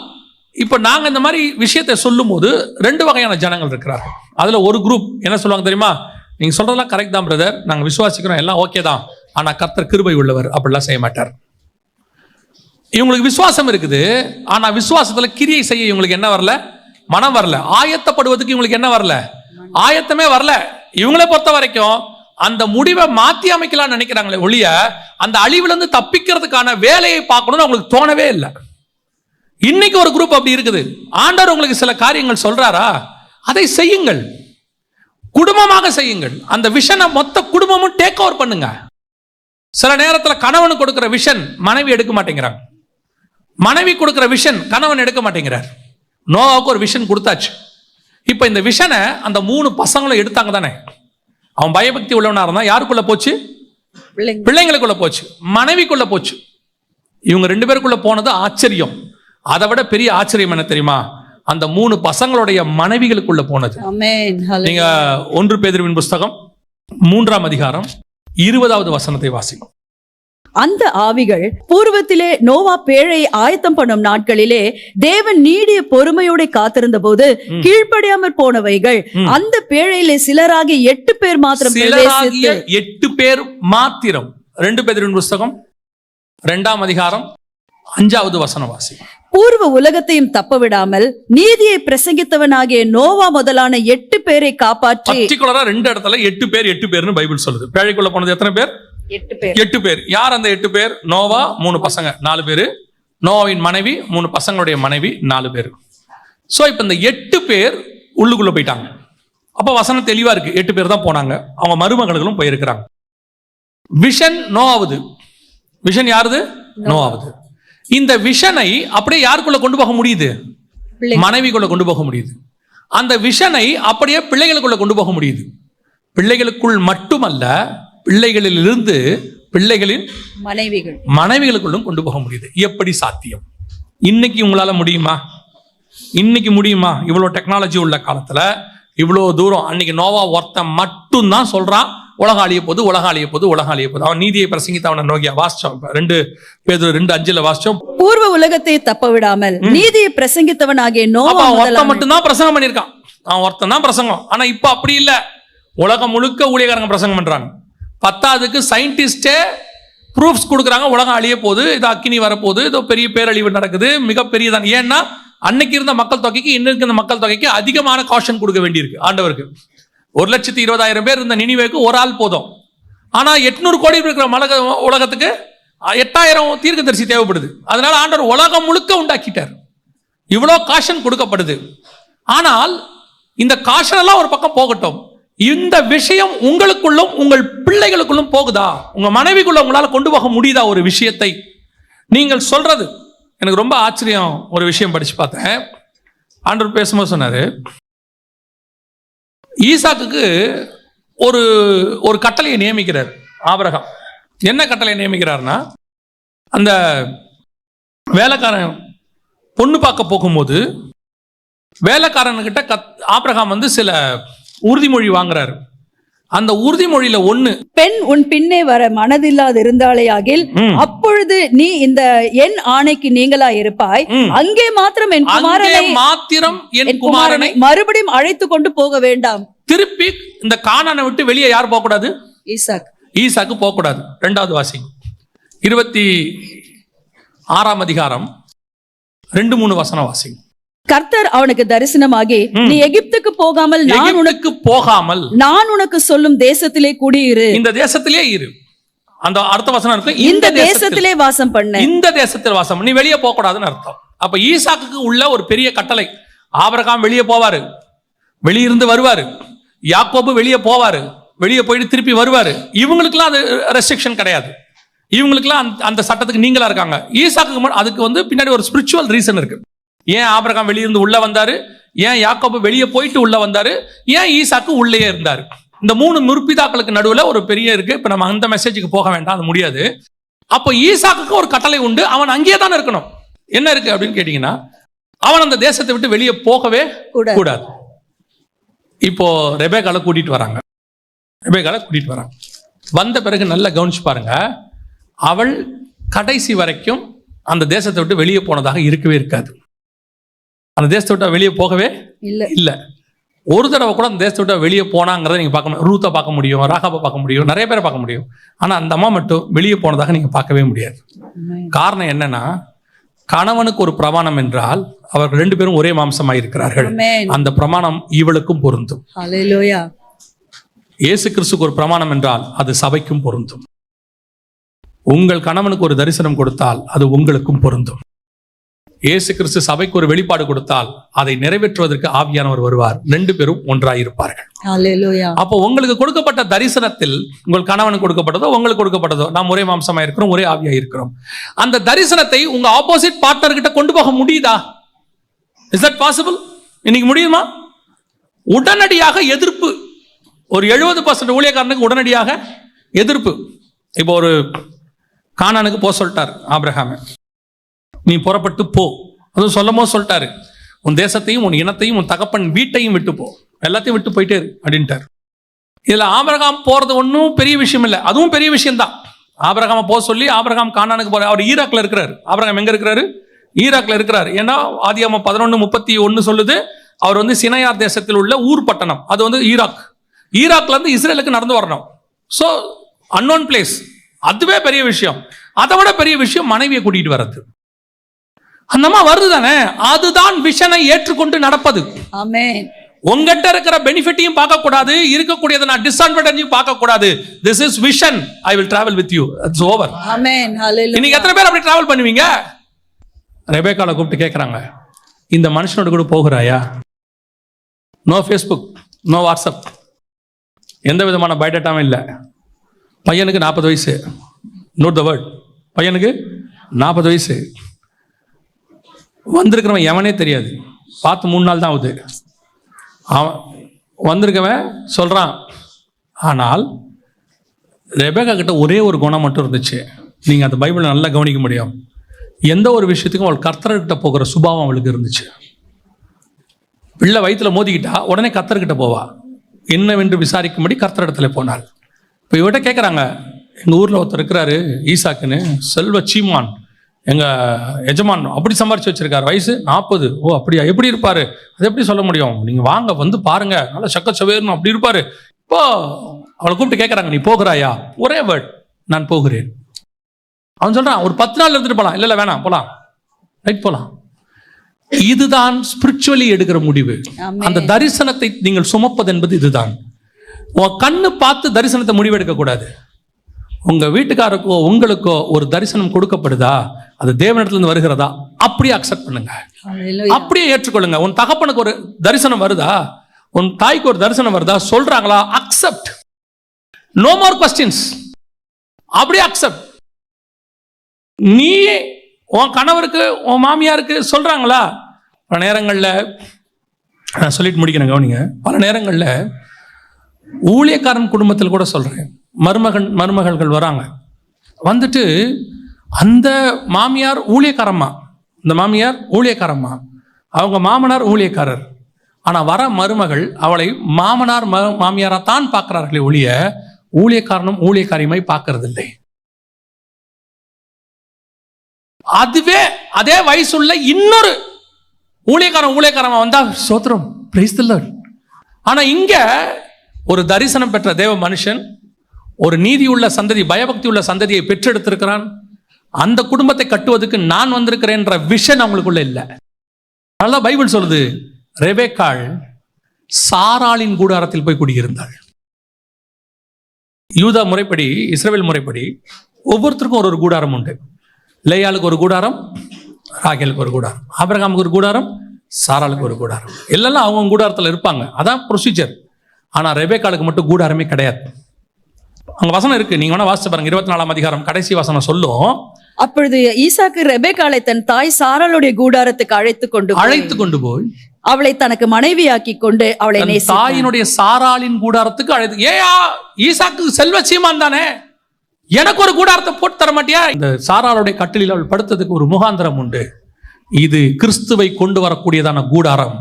[SPEAKER 1] இப்ப நாங்க இந்த மாதிரி விஷயத்தை சொல்லும் போது 2 வகையான ஜனங்கள் இருக்கிறார்கள். அதுல ஒரு குரூப் என்ன சொல்லுவாங்க தெரியுமா, நீங்க சொல்றதெல்லாம் கரெக்ட் தான் பிரதர், நாங்க விசுவாசிக்கிறோம், எல்லாம் ஓகே தான், ஆனா கர்த்தர் கிருபை உள்ளவர், அப்படிலாம் செய்ய மாட்டார். இவங்களுக்கு விசுவாசம் இருக்குது, ஆனா விசுவாசத்துல கிரியை செய்ய இவங்களுக்கு என்ன வரல, மனம் வரல. ஆயத்தப்படுவதற்கு இவங்களுக்கு என்ன வரல, ஆயத்தமே வரல. இவங்களை பொறுத்த வரைக்கும் அந்த முடிவை மாத்தி அமைக்கலாம்னு நினைக்கிறாங்களே ஒழிய அந்த அழிவுல இருந்து தப்பிக்கிறதுக்கான வேலையை பார்க்கணும்னு அவங்களுக்கு தோணவே இல்லை. இன்னைக்கு ஒரு குரூப் அப்படி இருக்குது. ஆண்டவர் உங்களுக்கு சில காரியங்கள் சொல்றாரா, அதை செய்யுங்கள், குடும்பமாக செய்யுங்கள். அந்த விஷனை மொத்த குடும்பமும் டேக் ஓவர் பண்ணுங்க. சில நேரத்தில் கணவன் கொடுக்கிற விஷன் மனைவி எடுக்க மாட்டேங்கிறாங்க, மனைவி கொடுக்கிற விஷன் கணவன் எடுக்க மாட்டேங்கிறார். நோவாவுக்கு ஒரு விஷன் கொடுத்தாச்சு. இப்ப இந்த விஷனை அந்த 3 பசங்களும் எடுத்தாங்க தானே. அவன் பயபக்தி உள்ளவனா இருந்தா யாருக்குள்ள போச்சு, பிள்ளைங்களுக்குள்ள போச்சு, மனைவிக்குள்ள போச்சு. இவங்க 2 பேருக்குள்ள போனது ஆச்சரியம். அதை விட பெரிய ஆச்சரியம் என்ன தெரியுமா, அந்த 3 பசங்களுடைய மனைவிகளுக்குள்ள போனது. நீங்க 1 பேதுருவின் புஸ்தகம் 3ஆம் அதிகாரம் 20வது வசனத்தை வாசிக்கும்.
[SPEAKER 3] அந்த ஆவிகள் பூர்வத்திலே நோவா பேழையை ஆயத்தம் பண்ணும் நாட்களிலே தேவன் நீடிய பொறுமையோட காத்திருந்த போது கீழ்ப்படியாமற் போனவைகள் அந்த பேழையிலே சிலராகி 8 பேர் மாத்திரம்,
[SPEAKER 1] 8 பேர் மாத்திரம். 2 பேதுருவின் புஸ்தகம் 2ஆம் அதிகாரம் 5வது வசனம் வாசிக்கும்.
[SPEAKER 3] பூர்வ உலகத்தையும் தப்பவிடாமல் நீதியை பிரசங்கித்தவனாகிய நோவா முதலான 8 பேரை காப்பாற்றி.
[SPEAKER 1] பர்டிகுலரா 2 இடத்துல 8 பேர்னு பைபிள் சொல்லுது. பேழைக்குள்ள போனது எத்தனை பேர்? 8 பேர். யார் அந்த 8 பேர்? நோவா 3 பசங்க 4 பேரு, நோவாவின் மனைவி 3 பசங்களுடைய மனைவி 4 பேர். சோ இப்ப இந்த 8 பேர் உள்ளுக்குள்ள போயிட்டாங்க. அப்ப வசனம் தெளிவா இருக்கு, 8 பேர் தான் போனாங்க. அவங்க மருமகளும் போயிருக்கிறாங்க. விஷன் நோவாவது. விஷன் யாருது? நோவாவது. இந்த விஷனை அப்படியே யாருக்குள்ள கொண்டு போக முடியுது? மனைவிக்குள்ள கொண்டு போக முடியுது. அந்த விஷனை அப்படியே பிள்ளைகளுக்குள்ள கொண்டு போக முடியுது. பிள்ளைகளுக்குள் மட்டுமல்ல, பிள்ளைகளிலிருந்து பிள்ளைகளின் மனைவிகளுக்குள்ளும் கொண்டு போக முடியுது. எப்படி சாத்தியம்? இன்னைக்கு உங்களால முடியுமா? இன்னைக்கு முடியுமா? இவ்வளவு டெக்னாலஜி உள்ள காலத்துல இவ்வளவு தூரம். அன்னைக்கு நோவா ஒருத்தன் மட்டும்தான் சொல்றான், உலகம் அழிய போது, உலகம் அழிய போது, உலகம் அழிய போது. அவன் நீதியை பிரசங்கித்து அவனை நோக்கியா வாசிச்சோம். 2 பேதுரு 2:5 வாசிச்சோம்.
[SPEAKER 3] பூர்வ உலகத்தை தப்பவிடாமல் நீதியை பிரசங்கித்தவனாகிய நோவா
[SPEAKER 1] ஒருத்தன் மட்டும்தான் பிரசங்கம் பண்ணியிருக்கான். அவன் ஒருத்தன் தான் பிரசங்கம். ஆனா இப்ப அப்படி இல்ல, உலகம் முழுக்க ஊழியக்காரங்க பிரசங்கம் பண்றாங்க. 10ஆவதுக்கு சயின்டிஸ்டே ப்ரூஃப்ஸ் கொடுக்குறாங்க, உலகம் அழிய போகுது, இது அக்கினி வரப்போகுது, இதோ பெரிய பேரழிவு நடக்குது, மிகப்பெரியதான். ஏன்னா அன்னைக்கு இருந்த மக்கள் தொகைக்கு இன்னைக்கு இருந்த மக்கள் தொகைக்கு அதிகமான காஷன் கொடுக்க வேண்டியிருக்கு ஆண்டவருக்கு. 1,20,000 பேர் இருந்த நினிவேக்கு ஒரு ஆள் போதும். ஆனா 800 கோடி இருக்கிற உலகத்துக்கு 8,000 தீர்க்கதரிசி தேவைப்படுது. அதனால ஆண்டவர் உலகம் முழுக்க உண்டாக்கிட்டார். இவ்வளவு காஷன் கொடுக்கப்படுது. ஆனால் இந்த காஷன் எல்லாம் ஒரு பக்கம் போகட்டும், இந்த விஷயம் உங்களுக்குள்ளும் உங்கள் பிள்ளைகளுக்குள்ளும் போகுதா? உங்க மனைவிக்குள்ள உங்களால கொண்டு போக முடியுதா? ஒரு விஷயத்தை நீங்கள் சொல்றது எனக்கு ரொம்ப ஆச்சரியம். ஒரு விஷயம் படிச்சு பார்த்தேன். ஆண்டவர் பேசும்போது சொன்னாரு, ஈசாக்குக்கு ஒரு கட்டளையை நியமிக்கிறார் ஆபிரகாம். என்ன கட்டளையை நியமிக்கிறார்னா, அந்த வேலைக்காரன் பொண்ணு பார்க்க போகும்போது வேலைக்காரன்கிட்ட ஆபிரகாம் சில உறுதிமொழி வாங்குறாரு. அந்த உறுதிமொழியில ஒண்ணு,
[SPEAKER 3] பெண் உன் பின்னே வர மனதில்லாது இருந்தாலே ஆகில் அப்பொழுது நீ இந்த என் ஆணைக்கு நீங்களா இருப்பாய். அங்கே மாத்திரம் என் குமாரனை மறுபடியும் அழைத்து கொண்டு போக வேண்டாம்.
[SPEAKER 1] திருப்பி இந்த கானானை விட்டு வெளியே யார் போக கூடாது? ஈசாக்கு போக கூடாது. 2வது வாசிங்க, 26ஆம் அதிகாரம் 2-3 வசனம் வாசிங்க.
[SPEAKER 3] கர்த்தர் அவனுக்கு தரிசனமாகி, நீ எகிப்துக்கு போகாமல் நான் உனக்கு சொல்லும் தேசத்திலே குடியிரு.
[SPEAKER 1] இந்த தேசத்திலே இரு. அந்த அடுத்த வசனம் இருக்கு,
[SPEAKER 3] இந்த தேசத்திலே வாசம் பண்ணு.
[SPEAKER 1] இந்த தேசத்தில் வாசம், நீ வெளியே போக கூடாதுன்னு அர்த்தம். அப்ப ஈசாக்குக்கு உள்ள ஒரு பெரிய கட்டளை. ஆபிரகாம் வெளியே போவாரு, வெளியிருந்து வருவாரு. யாக்கோபு வெளியே போவாரு, வெளியே போயிட்டு திருப்பி வருவாரு. இவங்களுக்குலாம் அது ரெஸ்ட்ரிக்ஷன் கிடையாது. இவங்களுக்குலாம் அந்த சட்டத்துக்கு நீங்களா இருக்காங்க. ஈசாக்கு அதுக்கு பின்னாடி ஒரு ஸ்பிரிச்சுவல் ரீசன் இருக்கு. ஏன் ஆபிரகாம் வெளியிருந்து உள்ள வந்தாரு? ஏன் யாக்கோபு வெளியே போயிட்டு உள்ள வந்தாரு? ஏன் ஈசாக்கு உள்ளே இருந்தாரு? இந்த 3 முற்பிதாக்களுக்கு நடுவுல ஒரு பெரிய இருக்கு. இப்ப நம்ம அந்த மெசேஜுக்கு போக வேண்டாம், அது முடியாது. அப்போ ஈசாக்கு ஒரு கட்டளை உண்டு, அவன் அங்கேயே தான் இருக்கணும். என்ன இருக்கு அப்படின்னு கேட்டீங்கன்னா, அவன் அந்த தேசத்தை விட்டு வெளியே போகவே கூடாது. இப்போ ரெபேக்கால கூட்டிட்டு வராங்க. வந்த பிறகு நல்லா கவனிச்சு பாருங்க, அவள் கடைசி வரைக்கும் அந்த தேசத்தை விட்டு வெளியே போனதாக இருக்கவே இருக்காது. அந்த தேசத்தை விட்டு வெளியே போகவே இல்லை. ஒரு தடவை கூட அந்த தேசத்தை விட்டு வெளியே போனாங்கிறத நீங்க பார்க்க முடியும். ரூத்தை பார்க்க முடியும், ராகாபை பார்க்க முடியும், நிறைய பேரை பார்க்க முடியும். ஆனா அந்த அம்மா மட்டும் வெளியே போனதாக நீங்க பார்க்கவே முடியாது. காரணம் என்னன்னா, கணவனுக்கு ஒரு பிரமாணம் என்றால் அவர்கள் 2 பேரும் ஒரே மாம்சமாய் இருக்கிறார்கள். அந்த பிரமாணம் இவளுக்கும் பொருந்தும். இயேசு கிறிஸ்துக்கு ஒரு பிரமாணம் என்றால் அது சபைக்கும் பொருந்தும். உங்கள் கணவனுக்கு ஒரு தரிசனம் கொடுத்தால் அது உங்களுக்கும் பொருந்தும். இயேசு கிறிஸ்து சபைக்கு ஒரு வெளிப்பாடு கொடுத்தால் அதை நிறைவேற்றுவதற்கு ஆவியானவர் வருவார். 2 பேரும் ஒன்றாயிருப்பார்கள். அப்போ உங்களுக்கு கொடுக்கப்பட்ட தரிசனத்தில் உங்கள் கணவனுக்கு கொடுக்கப்பட்டதோ உங்களுக்கு கொடுக்கப்பட்டதோ, நாம் ஒரே மாம்சமா இருக்கிறோம், ஒரே ஆவியா இருக்கிறோம். அந்த தரிசனத்தை உங்க ஆப்போசிட் பார்ட்னர் கிட்ட கொண்டு போக முடியுதா? Is that possible? இன்னைக்கு முடியுமா? உடனடியாக எதிர்ப்பு. ஒரு 70% ஊழியக்காரனுக்கு உடனடியாக எதிர்ப்பு. இப்போ ஒரு கானானுக்கு போக சொல்லிட்டார் ஆபிரகாம், நீ புறப்பட்டு போ. அதுவும் சொல்லும் போது சொல்லிட்டாரு, உன் தேசத்தையும் உன் இனத்தையும் உன் தகப்பன் வீட்டையும் விட்டு போ, எல்லாத்தையும் விட்டு போயிட்டே இரு அப்படின்ட்டார். இதுல ஆபிரகாம் போறது ஒன்றும் பெரிய விஷயம் இல்லை, அதுவும் பெரிய விஷயம் தான். ஆபிரகாம போக சொல்லி ஆபிரகாம் கானானுக்கு போற. அவர் ஈராக்ல இருக்கிறாரு. ஆபிரகாம் எங்க இருக்கிறாரு? ஈராக்ல இருக்கிறாரு. ஏன்னா ஆதியாகமம் 11:31 சொல்லுது, அவர் சினையார் தேசத்தில் உள்ள ஊர் பட்டணம், அது ஈராக்ல இருந்து இஸ்ரேலுக்கு நடந்து வரணும். So unknown place. அதுவே பெரிய விஷயம். அதை விட பெரிய விஷயம் மனைவியை கூட்டிட்டு வர்றது. அந்த அம்மா வருது தானே, அதுதான் விஷனை ஏற்றுக்கொண்டு நடப்பது.
[SPEAKER 3] ஆமென்.
[SPEAKER 1] உங்ககிட்ட இருக்கிற பெனிஃபிட்டையும் பார்க்க கூடாது, இருக்கக்கூடியதை நான் டிஸ்அட்வான்டேஜையும் பார்க்க கூடாது. This is vision, I will travel with you, it's over.
[SPEAKER 3] Amen. Hallelujah.
[SPEAKER 1] இன்னைக்கு எத்தனை பேர் அப்படி டிராவல் பண்ணுவீங்க? ரெபேக்கால கூப்பிட்டு கேட்கறாங்க, இந்த மனுஷனோட கூட போகிறாயா? நோ ஃபேஸ்புக், நோ வாட்ஸ்அப், எந்த விதமான பயோடேட்டாவும் இல்லை. பையனுக்கு 40 வயசு, நோட் த வேர்ட், பையனுக்கு 40 வயசு. வந்திருக்கிறவன் எவனே தெரியாது, பார்த்து 3 நாள் தான் ஆகுது. அவன் வந்திருக்கவன் சொல்றான். ஆனால் ரெபேக்கா கிட்ட ஒரே ஒரு குணம் மட்டும் இருந்துச்சு. நீங்க அந்த பைபிளை நல்லா கவனிக்க முடியும். எந்த ஒரு விஷயத்துக்கும் அவள் கர்த்தர்கிட்ட போகிற சுபாவம் அவளுக்கு இருந்துச்சு. பிள்ளை வயிற்றுல மோதிக்கிட்டா உடனே கர்த்தர்கிட்ட போவா, என்னவென்று விசாரிக்கும்படி கர்த்தரிடத்துல போனாள். இப்போ இவட்ட கேட்குறாங்க, எங்கள் ஊரில் ஒருத்தர் இருக்கிறாரு ஈசாக்குன்னு, செல்வ சீமான், எங்கள் எஜமான் அப்படி சம்பாரிச்சு வச்சிருக்காரு, வயசு 40. ஓ அப்படியா, எப்படி இருப்பாரு? அது எப்படி சொல்ல முடியும்? நீங்கள் வாங்க வந்து பாருங்க, நல்லா சக்கச்சவேர்னு அப்படி இருப்பாரு. இப்போ அவளை கூப்பிட்டு கேட்குறாங்க, நீ போகிறாயா? ஒரே வேர்ட், நான் போகிறேன். அவன் சொல்றான், ஒரு 10 நாள் இருந்துட்டு போகலாம். இல்லை வேணாம், போகலாம், ரைட் போகலாம். இதுதான் ஸ்பிரிச்சுவலி எடுக்கிற முடிவு. அந்த தரிசனத்தை நீங்கள் சுமப்பது என்பது இதுதான். உன் கண்ணு பார்த்து தரிசனத்தை முடிவெடுக்க கூடாது. உங்க வீட்டுக்காரருக்கோ உங்களுக்கோ ஒரு தரிசனம் கொடுக்கப்படுதா, அது தேவனிடத்திலிருந்து வருகிறதா, அப்படியே அக்செப்ட் பண்ணுங்க, அப்படியே ஏற்றுக்கொள்ளுங்க. உன் தகப்பனுக்கு ஒரு தரிசனம் வருதா, உன் தாய்க்கு ஒரு தரிசனம் வருதா, சொல்றாங்களா, அக்செப்ட், நோ மோர் கொஸ்டின்ஸ், அப்படியே அக்செப்ட். நீ உன் கணவருக்கு உன் மாமியாருக்கு சொல்றாங்களா? பல நேரங்களில் சொல்லிட்டு முடிக்கிறேன், கவனிங்க. பல நேரங்களில் ஊழியக்காரன் குடும்பத்தில் கூட சொல்றேன், மருமகள்கள் வராங்க, வந்துட்டு அந்த மாமியார் ஊழியக்காரம்மா, இந்த மாமியார் ஊழியக்காரம்மா, அவங்க மாமனார் ஊழியக்காரர். ஆனால் வர மருமகள் அவளை மாமனார் மாமியாராத்தான் பார்க்கிறார்களே ஒழிய ஊழியக்காரனும் ஊழியக்காரியுமாய் பார்க்கறதில்லை. அதுவே அதே வயசுள்ள இன்னொரு ஊழியக்காரமா வந்தா சோத்திரம், பிரைஸ் தி லார்ட். ஆனா இங்க ஒரு தரிசனம் பெற்ற தேவ மனுஷன், ஒரு நீதியுள்ள சந்ததி, பயபக்தி உள்ள சந்ததியை பெற்றெடுத்திருக்கிறான். அந்த குடும்பத்தை கட்டுவதற்கு நான் வந்திருக்கிறேன்ற விஷன் அவங்களுக்குள்ள இல்லை. அதனால பைபிள் சொல்லுது, ரெபேக்காள் சாராளின் கூடாரத்தில் போய் குடியிருந்தாள். யூதா முறைப்படி, இஸ்ரவேல் முறைப்படி ஒவ்வொருத்தருக்கும் ஒரு கூடாரம் உண்டு. லேயாளுக்கு ஒரு கூடாரம், ராகேலுக்கு ஒரு கூடாரம், ஆபிரகாமுக்கு ஒரு கூடாரம், சாராளுக்கு ஒரு கூடாரம். எல்லாம் அவங்க கூடாரத்தில் இருப்பாங்க, அதான் ப்ரொசீஜர். ஆனால் ரெபேக்காளுக்கு மட்டும் கூடாரமே கிடையாது. அங்க வசனம் இருக்கு, நீங்க வேணா வாசிச்சு பாருங்க. 24ஆம் அதிகாரம் கடைசி வசனம் சொல்லும்,
[SPEAKER 3] அப்பொழுது ஈசாக்கு ரெபேக்காளை தன் தாய் சாராளுடைய கூடாரத்துக்கு அழைத்து கொண்டு போய் அவளை தனக்கு மனைவியாக்கி கொண்டு அவளை
[SPEAKER 1] தாயினுடைய சாராளின் கூடாரத்துக்கு அழைத்து. ஏயா, ஈசாக்கு செல்வ சீமான் தானே, எனக்கு ஒரு கூடாரத்தை போட்டு தர மாட்டியா? இந்த சாராளுடைய கட்டிலில் அவள் படுத்ததுக்கு ஒரு முகாந்திரம் உண்டு. இது கிறிஸ்துவை கொண்டு வரக்கூடியதான கூடாரம்.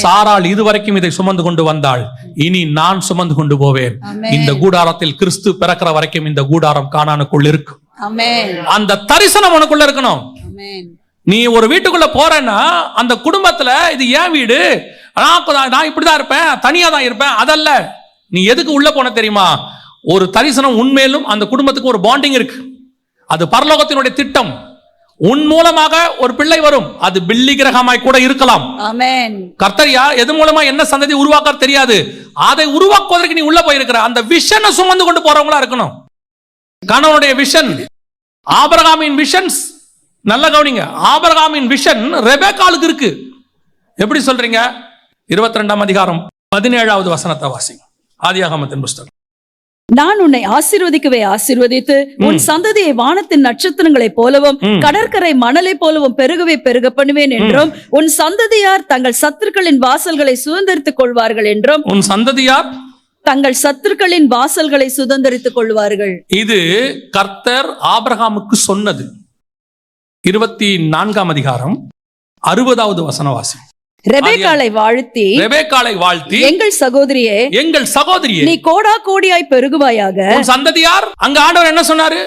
[SPEAKER 1] சாராள் இதுவரைக்கும் இதை சுமந்து கொண்டு வந்தாள், இனி நான் சுமந்து கொண்டு போவேன். இந்த கூடாரத்தில் கிறிஸ்து பிறக்கிற வரைக்கும் இந்த கூடாரம் கானானுக்குள் இருக்கும். அந்த தரிசனம் உனக்குள்ள இருக்கணும். நீ ஒரு வீட்டுக்குள்ள போறேன்னா அந்த குடும்பத்துல இது ஏன் வீடு, நான் இப்படிதான் இருப்பேன், தனியா தான் இருப்பேன், அதல்ல. நீ எதுக்கு உள்ள போன தெரியுமா? ஒரு தரிசனம் உண்மையிலும் அந்த குடும்பத்துக்கு ஒரு பாண்டிங் இருக்கு. அது பரலோகத்தினுடைய திட்டம். உன் மூலமாக ஒரு பிள்ளை வரும், அது பில்லி கிரகமாய் கூட இருக்கலாம். கர்த்தரியா எது மூலமா என்ன சந்ததி உருவாக்க தெரியாது, அதை உருவாக்குவதற்கு நீ உள்ள போயிருக்கிற அந்த விஷனை சுமந்து கொண்டு போறவங்களா இருக்கணும். கணவனுடைய விஷன், ஆபிரகாமின் விஷன்ஸ், நல்ல கவனிங்க. ஆபிரகாமின் விஷன் ரெபேக்காளுக்கு இருக்கு. எப்படி சொல்றீங்க? 22ஆம் அதிகாரம் 17வது வசனத்தை வாசிங்க, ஆதியாகமத்தின் புஸ்தகம்.
[SPEAKER 3] நான் உன்னை ஆசீர்வதிக்கவே ஆசீர்வதித்து உன் சந்ததியை வானத்தின் நட்சத்திரங்களைப் போலவும் கடற்கரை மணலை போலவும் பெருகவே பெருக பண்ணுவேன் என்றும், உன் சந்ததியார் தங்கள் சத்துருக்களின் வாசல்களை சுதந்திரித்துக் கொள்வார்கள் என்றும்.
[SPEAKER 1] உன் சந்ததியார்
[SPEAKER 3] தங்கள் சத்துருக்களின் வாசல்களை சுதந்திரித்துக் கொள்வார்கள்.
[SPEAKER 1] இது கர்த்தர் ஆபிரகாமுக்கு சொன்னது. 24ஆம் அதிகாரம் 60வது வசனவாசி.
[SPEAKER 3] ரெபேக்காளை வாழ்த்தி எங்கள் சகோதரியே நீ கோடா கோடியாய் பெருகுவாயாக.
[SPEAKER 1] உன் சந்ததியார், அங்க ஆண்டவர் என்ன சொன்னாரு?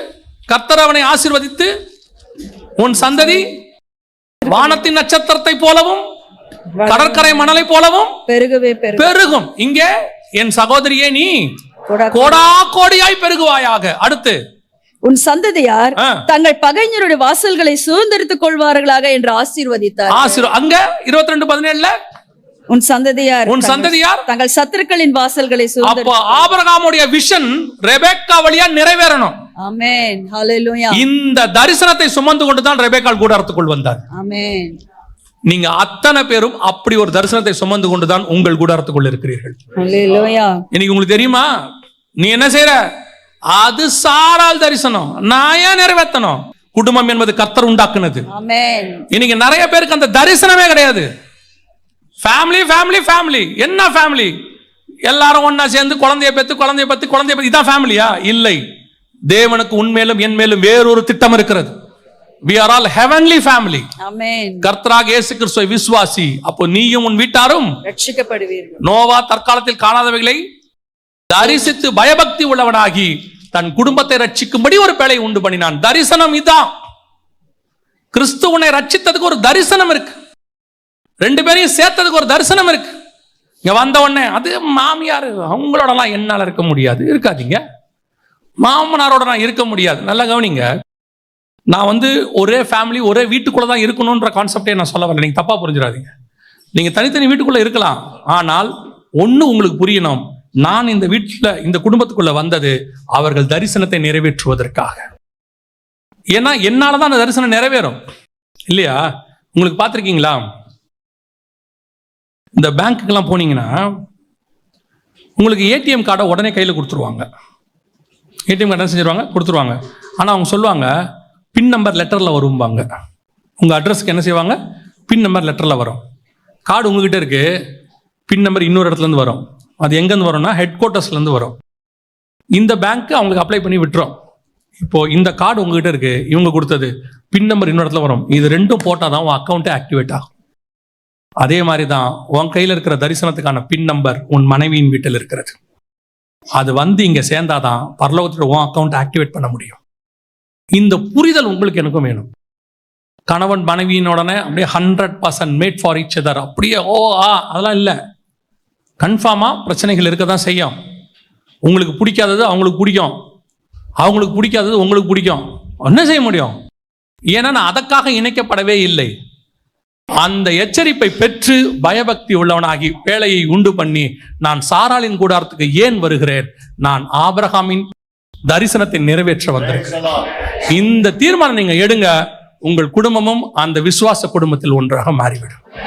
[SPEAKER 1] கர்த்தர் அவனை ஆசீர்வதித்து உன் சந்ததி வானத்தின் நட்சத்திரத்தை போலவும் கடற்கரை மணலை போலவும்
[SPEAKER 3] பெருகவே
[SPEAKER 1] பெருகும். இங்கே என் சகோதரியே நீ கோடா கோடியாய் பெருகுவாயாக. அடுத்து,
[SPEAKER 3] உன் சந்ததியார்
[SPEAKER 2] ஆ.
[SPEAKER 3] தங்கள் பகைஞருடைய வாசல்களை சுதந்திரித்துக் கொள்வார்களாக என்று ஆசீர்வதித்தார்.
[SPEAKER 2] அங்க 22:17
[SPEAKER 3] உன் சந்ததியார்
[SPEAKER 2] உன் சந்ததியார்
[SPEAKER 3] தங்கள் சத்துருக்களின் வாசல்களை
[SPEAKER 2] அப்ப
[SPEAKER 3] சுதந்திரி.
[SPEAKER 2] ஆபிரகாமுடைய விஷன் ரெபெக்கா வழியா நிறைவேறணும்.
[SPEAKER 3] ஆமென். ஹல்லேலூயா.
[SPEAKER 2] இந்த தரிசனத்தை சுமந்து கொண்டுதான் ரெபெக்காள் கூடாரத்துக்குள் வந்தார்.
[SPEAKER 3] ஆமென்.
[SPEAKER 2] நீங்க அத்தனை பேரும் அப்படி ஒரு தரிசனத்தை சுமந்து கொண்டுதான் உங்கள் கூடாரத்துக்குள் இருக்கிறீர்கள்.
[SPEAKER 3] ஹல்லேலூயா.
[SPEAKER 2] இன்னைக்கு உங்களுக்கு தெரியுமா, நீ என்ன செய்யற? அது சாரால் தரிசனம். நான் ஏன் நிறைவேற்றணும்? குடும்பம் என்பது கர்த்தர் உண்டாக்குனது.
[SPEAKER 3] ஆமென்.
[SPEAKER 2] இன்னைக்கு நிறைய பேருக்கு அந்த தரிசனமே கிடையாது. Family family family. என்ன ஃபேமிலி? எல்லாரும் ஒன்னா சேர்ந்து குழந்தைய பத்தி இதான் ஃபேமிலியா? இல்லை. தேவனுக்கு உன்மேலும் என் மேலும் வேறொரு திட்டம் இருக்கிறது. We are all heavenly family.
[SPEAKER 3] ஆமென்.
[SPEAKER 2] கர்த்தராக இயேசு கிறிஸ்துவை விசுவாசி. அப்போ நீயும் உன் வீட்டாரும்
[SPEAKER 3] ரட்சிக்கப்படுவீர்கள்.
[SPEAKER 2] நோவா தற்காலத்தில் காணாதவைகளை தரிசித்து பயபக்தி உள்ளவனாகி தன் குடும்பத்தை ரட்சிக்கும்படி ஒரு பேழை உண்டு பண்ணினான். தரிசனம் இதான். கிறிஸ்துவனை ரட்சித்ததுக்கு ஒரு தரிசனம் இருக்கு. ரெண்டு பேரையும் சேர்த்ததுக்கு ஒரு தரிசனம் இருக்கு. இங்க வந்த உடனே அது மாமியார் அவங்களோடலாம் என்னால இருக்க முடியாது, இருக்காதீங்க. மாமனாரோட நான் இருக்க முடியாது. நல்லா கவனிங்க. நான் ஒரே ஃபேமிலி ஒரே வீட்டுக்குள்ள தான் இருக்கணும்ன்ற கான்செப்டே நான் சொல்ல வரல. நீங்க தப்பா புரிஞ்சிடாதீங்க. நீங்க தனித்தனி வீட்டுக்குள்ள இருக்கலாம். ஆனால் ஒண்ணு உங்களுக்கு புரியணும், நான் இந்த வீட்டுல இந்த குடும்பத்துக்குள்ள வந்தது அவர்கள் தரிசனத்தை நிறைவேற்றுவதற்காக. ஏன்னா என்னாலதான் அந்த தரிசனம் நிறைவேறும் இல்லையா? உங்களுக்கு பார்த்திருக்கீங்களா, இந்த பேங்க்குக்கெல்லாம் போனீங்கன்னா உங்களுக்கு ஏடிஎம் கார்டை உடனே கையில் கொடுத்துருவாங்க. ஏடிஎம் கார்டு என்ன செஞ்சிருவாங்க? கொடுத்துருவாங்க. ஆனால் அவங்க சொல்லுவாங்க பின் நம்பர் லெட்டரில் வரும்பாங்க. உங்கள் அட்ரஸ்க்கு என்ன செய்வாங்க? பின் நம்பர் லெட்டரில் வரும். கார்டு உங்ககிட்ட இருக்கு, பின் நம்பர் இன்னொரு இடத்துலேருந்து வரும். அது எங்கேருந்து வரும்னா ஹெட் குவார்ட்டர்ஸ்லேருந்து வரும். இந்த பேங்க்கு அவங்களுக்கு அப்ளை பண்ணி விட்டுரும். இப்போது இந்த கார்டு உங்ககிட்ட இருக்கு, இவங்க கொடுத்தது, பின் நம்பர் இன்னொரு இடத்துல வரும். இது ரெண்டும் போட்டால் தான் உன் அக்கௌண்ட்டே ஆக்டிவேட் ஆகும். அதே மாதிரி தான் உன் கையில் இருக்கிற தரிசனத்துக்கான பின் நம்பர் உன் மனைவியின் வீட்டில் இருக்கிறது. அது இங்கே சேர்ந்தாதான் பரலோகத்தில் உன் அக்கௌண்ட் ஆக்டிவேட் பண்ண முடியும். இந்த புரிதல் உங்களுக்கு எனக்கும் வேணும். கணவன் மனைவியின் உடனே அப்படியே 100% மேட் ஃபார் ஈச் அதர் அப்படியே அதெல்லாம் இல்லை. கன்ஃபார்மாக பிரச்சனைகள் இருக்க தான் செய்யும். உங்களுக்கு பிடிக்காதது அவங்களுக்கு பிடிக்கும், அவங்களுக்கு பிடிக்காதது உங்களுக்கு பிடிக்கும். என்ன செய்ய முடியும்? ஏன்னா நான் அதற்காக இணைக்கப்படவே இல்லை. அந்த எச்சரிப்பை பெற்று பயபக்தி உள்ளவனாகி பேழையை உண்டு பண்ணி நான் சாராளின் கூடாரத்துக்கு ஏன் வருகிறேன்? நான் ஆபிரகாமின் தரிசனத்தை நிறைவேற்ற வந்திருக்கிறேன். இந்த தீர்மானம் நீங்க எடுங்க, உங்கள் குடும்பமும் அந்த விசுவாச குடும்பத்தில் ஒன்றாக மாறிவிடும்.